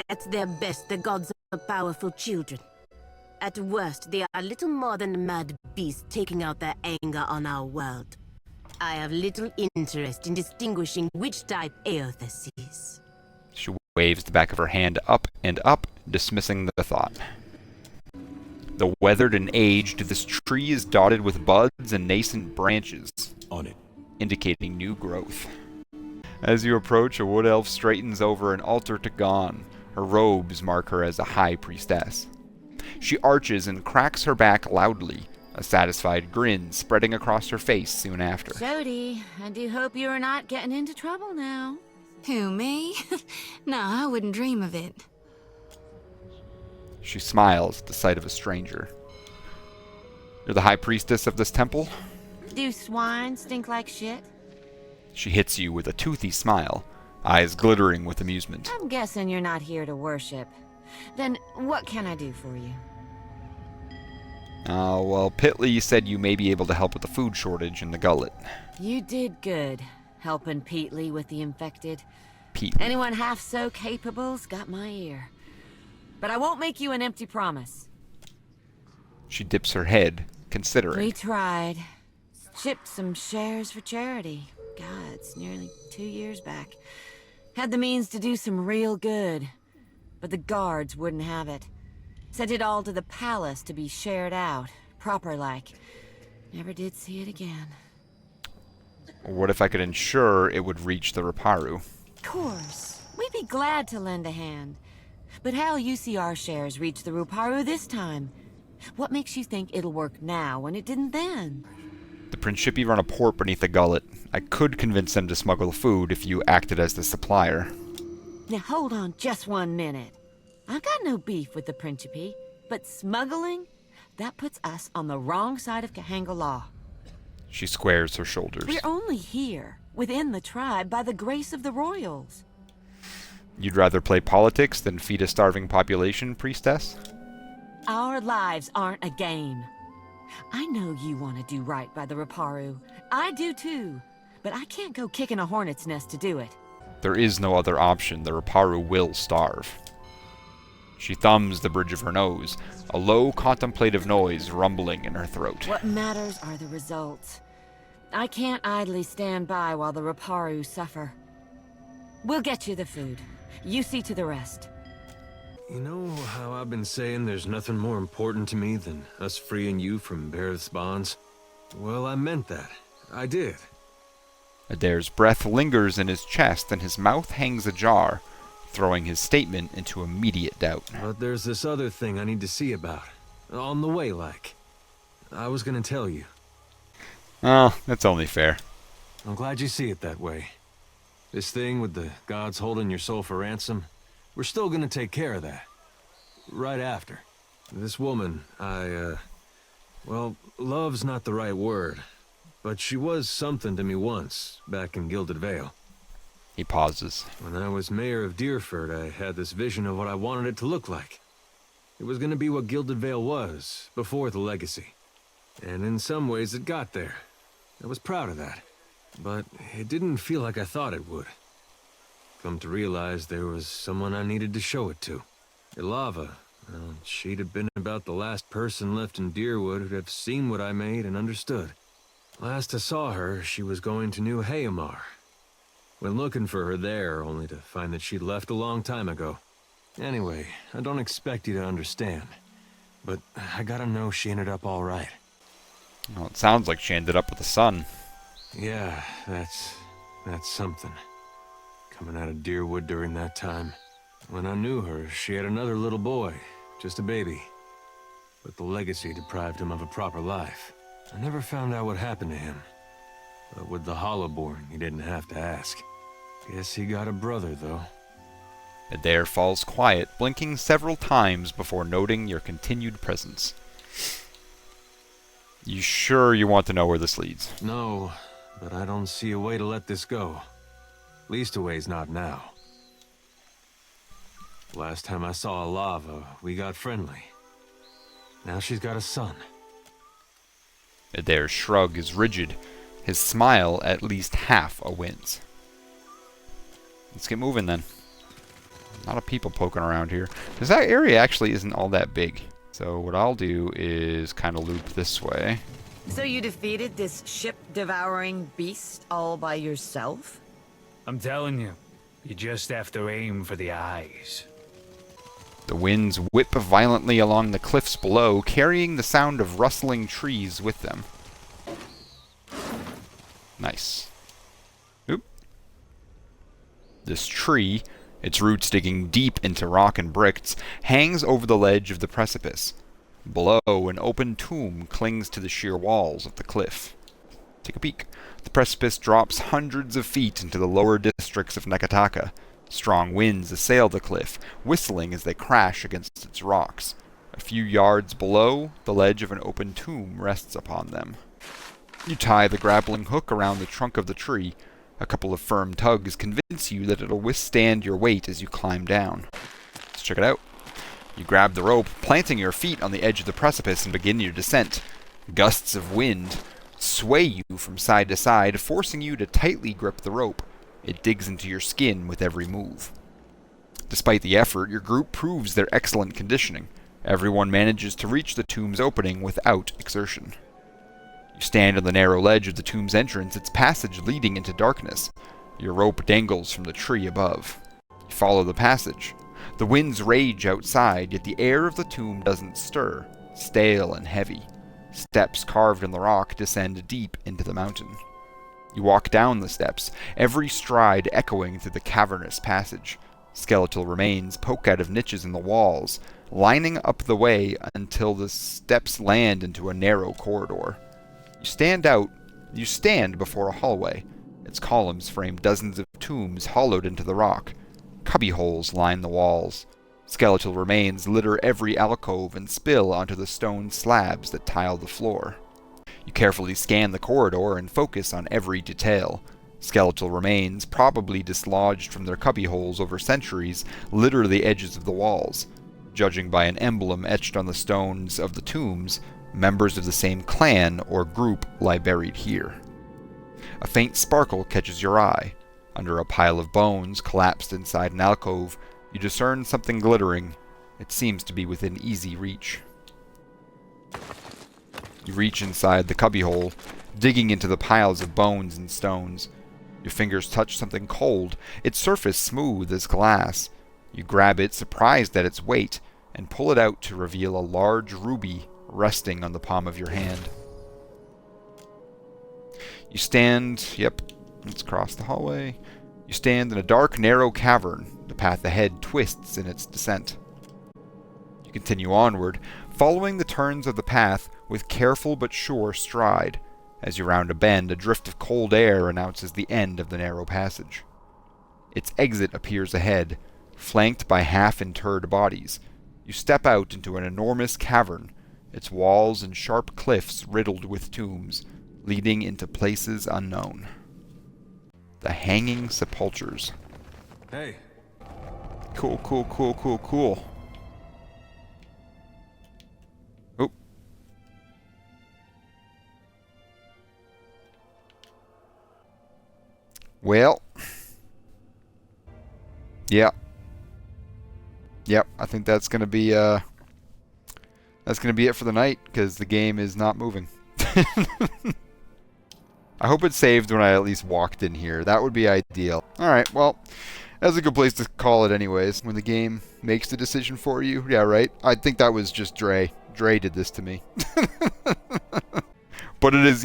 At their best, the gods are powerful children. At worst, they are little more than mad beasts taking out their anger on our world. I have little interest in distinguishing which type Aethys is. She waves the back of her hand up and up, dismissing the thought. The weathered and aged, this tree is dotted with buds and nascent branches on it, indicating new growth. As you approach, a wood elf straightens over an altar to Gon. Her robes mark her as a high priestess. She arches and cracks her back loudly, a satisfied grin spreading across her face soon after. Jody, I do hope you're not getting into trouble now. Who, me? No, I wouldn't dream of it. She smiles at the sight of a stranger. You're the high priestess of this temple? Do swine stink like shit? She hits you with a toothy smile, eyes glittering with amusement. I'm guessing you're not here to worship. Then what can I do for you? Well, Pitley said you may be able to help with the food shortage in the gullet. You did good, helping Petley with the infected. Petley. Anyone half so capable's got my ear. But I won't make you an empty promise. She dips her head, considering. We tried. Shipped some shares for charity. God, it's nearly 2 years back. Had the means to do some real good. But the guards wouldn't have it. Sent it all to the palace to be shared out, proper-like. Never did see it again. What if I could ensure it would reach the Riparu? Of course. We'd be glad to lend a hand. But how'll you see our shares reach the Riparu this time? What makes you think it'll work now when it didn't then? The Principi run a port beneath the gullet. I could convince them to smuggle food if you acted as the supplier. Now hold on just 1 minute. I've got no beef with the Principi, but smuggling? That puts us on the wrong side of Kahanga law. She squares her shoulders. We're only here, within the tribe, by the grace of the royals. You'd rather play politics than feed a starving population, priestess? Our lives aren't a game. I know you want to do right by the Riparu. I do too. But I can't go kicking a hornet's nest to do it. There is no other option. The Riparu will starve. She thumbs the bridge of her nose, a low contemplative noise rumbling in her throat. What matters are the results. I can't idly stand by while the Raparu suffer. We'll get you the food. You see to the rest. You know how I've been saying there's nothing more important to me than us freeing you from Bareth's bonds? Well, I meant that. I did. Adair's breath lingers in his chest and his mouth hangs ajar, throwing his statement into immediate doubt. But there's this other thing I need to see about. On the way, like. I was gonna tell you. Oh, that's only fair. I'm glad you see it that way. This thing with the gods holding your soul for ransom, we're still gonna take care of that. Right after. This woman, well, love's not the right word, but she was something to me once, back in Gilded Vale. He pauses. When I was mayor of Deerford, I had this vision of what I wanted it to look like. It was gonna be what Gilded Vale was, before the legacy. And in some ways it got there. I was proud of that. But it didn't feel like I thought it would. Come to realize there was someone I needed to show it to. Ilava, well, she'd have been about the last person left in Deerwood who'd have seen what I made and understood. Last I saw her, she was going to New Hayamar. Went looking for her there, only to find that she'd left a long time ago. Anyway, I don't expect you to understand. But I gotta know she ended up all right. Well, it sounds like she ended up with a son. Yeah, that's something. Coming out of Deerwood during that time. When I knew her, she had another little boy, just a baby. But the legacy deprived him of a proper life. I never found out what happened to him. But with the Hollowborn, he didn't have to ask. Guess he got a brother, though. Adair falls quiet, blinking several times before noting your continued presence. You sure you want to know where this leads? No, but I don't see a way to let this go. Least a way's not now. Last time I saw Ilava, we got friendly. Now she's got a son. Adair's shrug is rigid, his smile at least half a wince. Let's get moving then. A lot of people poking around here. Because that area actually isn't all that big. So what I'll do is kind of loop this way. So you defeated this ship-devouring beast all by yourself? I'm telling you, you just have to aim for the eyes. The winds whip violently along the cliffs below, carrying the sound of rustling trees with them. Nice. Oop. This tree, its roots digging deep into rock and bricks, hangs over the ledge of the precipice. Below, an open tomb clings to the sheer walls of the cliff. Take a peek. The precipice drops hundreds of feet into the lower districts of Neketaka. Strong winds assail the cliff, whistling as they crash against its rocks. A few yards below, the ledge of an open tomb rests upon them. You tie the grappling hook around the trunk of the tree. A couple of firm tugs convince you that it'll withstand your weight as you climb down. Let's check it out. You grab the rope, planting your feet on the edge of the precipice, and begin your descent. Gusts of wind sway you from side to side, forcing you to tightly grip the rope. It digs into your skin with every move. Despite the effort, your group proves their excellent conditioning. Everyone manages to reach the tomb's opening without exertion. You stand on the narrow ledge of the tomb's entrance, its passage leading into darkness. Your rope dangles from the tree above. You follow the passage. The winds rage outside, yet the air of the tomb doesn't stir, stale and heavy. Steps carved in the rock descend deep into the mountain. You walk down the steps, every stride echoing through the cavernous passage. Skeletal remains poke out of niches in the walls, lining up the way until the steps land into a narrow corridor. You stand before a hallway. Its columns frame dozens of tombs hollowed into the rock. Cubbyholes line the walls. Skeletal remains litter every alcove and spill onto the stone slabs that tile the floor. You carefully scan the corridor and focus on every detail. Skeletal remains, probably dislodged from their cubbyholes over centuries, litter the edges of the walls. Judging by an emblem etched on the stones of the tombs, members of the same clan or group lie buried here. A faint sparkle catches your eye. Under a pile of bones collapsed inside an alcove, you discern something glittering. It seems to be within easy reach. You reach inside the cubbyhole, digging into the piles of bones and stones. Your fingers touch something cold, its surface smooth as glass. You grab it, surprised at its weight, and pull it out to reveal a large ruby resting on the palm of your hand. You stand, let's cross the hallway. You stand in a dark, narrow cavern. The path ahead twists in its descent. You continue onward, following the turns of the path with careful but sure stride. As you round a bend, a drift of cold air announces the end of the narrow passage. Its exit appears ahead, flanked by half-interred bodies. You step out into an enormous cavern, its walls and sharp cliffs riddled with tombs, leading into places unknown. The Hanging Sepulchres. Hey. Cool. Oh. Well. Yeah. Yep, I think that's gonna be it for the night, because the game is not moving. I hope it saved when I at least walked in here. That would be ideal. Alright, well, that's a good place to call it anyways. When the game makes the decision for you. Yeah, right? I think that was just Dre. Dre did this to me. But it is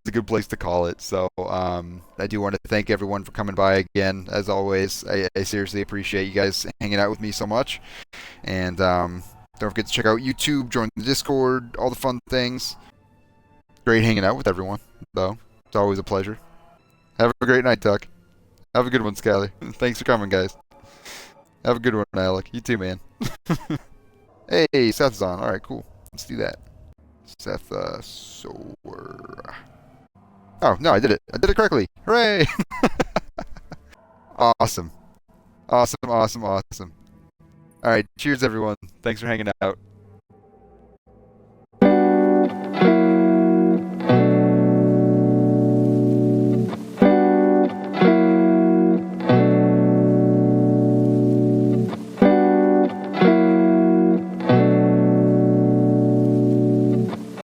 a good place to call it. So, I do want to thank everyone for coming by again. As always, I seriously appreciate you guys hanging out with me so much. And, don't forget to check out YouTube, join the Discord, all the fun things. Great hanging out with everyone, though. It's always a pleasure. Have a great night, Tuck. Have a good one, Skyler. Thanks for coming, guys. Have a good one, Alec. You too, man. Hey, Seth's on. Alright, cool. Let's do that. Seth, Sower. Oh, no, I did it. I did it correctly. Hooray! Awesome. Awesome. Alright, cheers, everyone. Thanks for hanging out.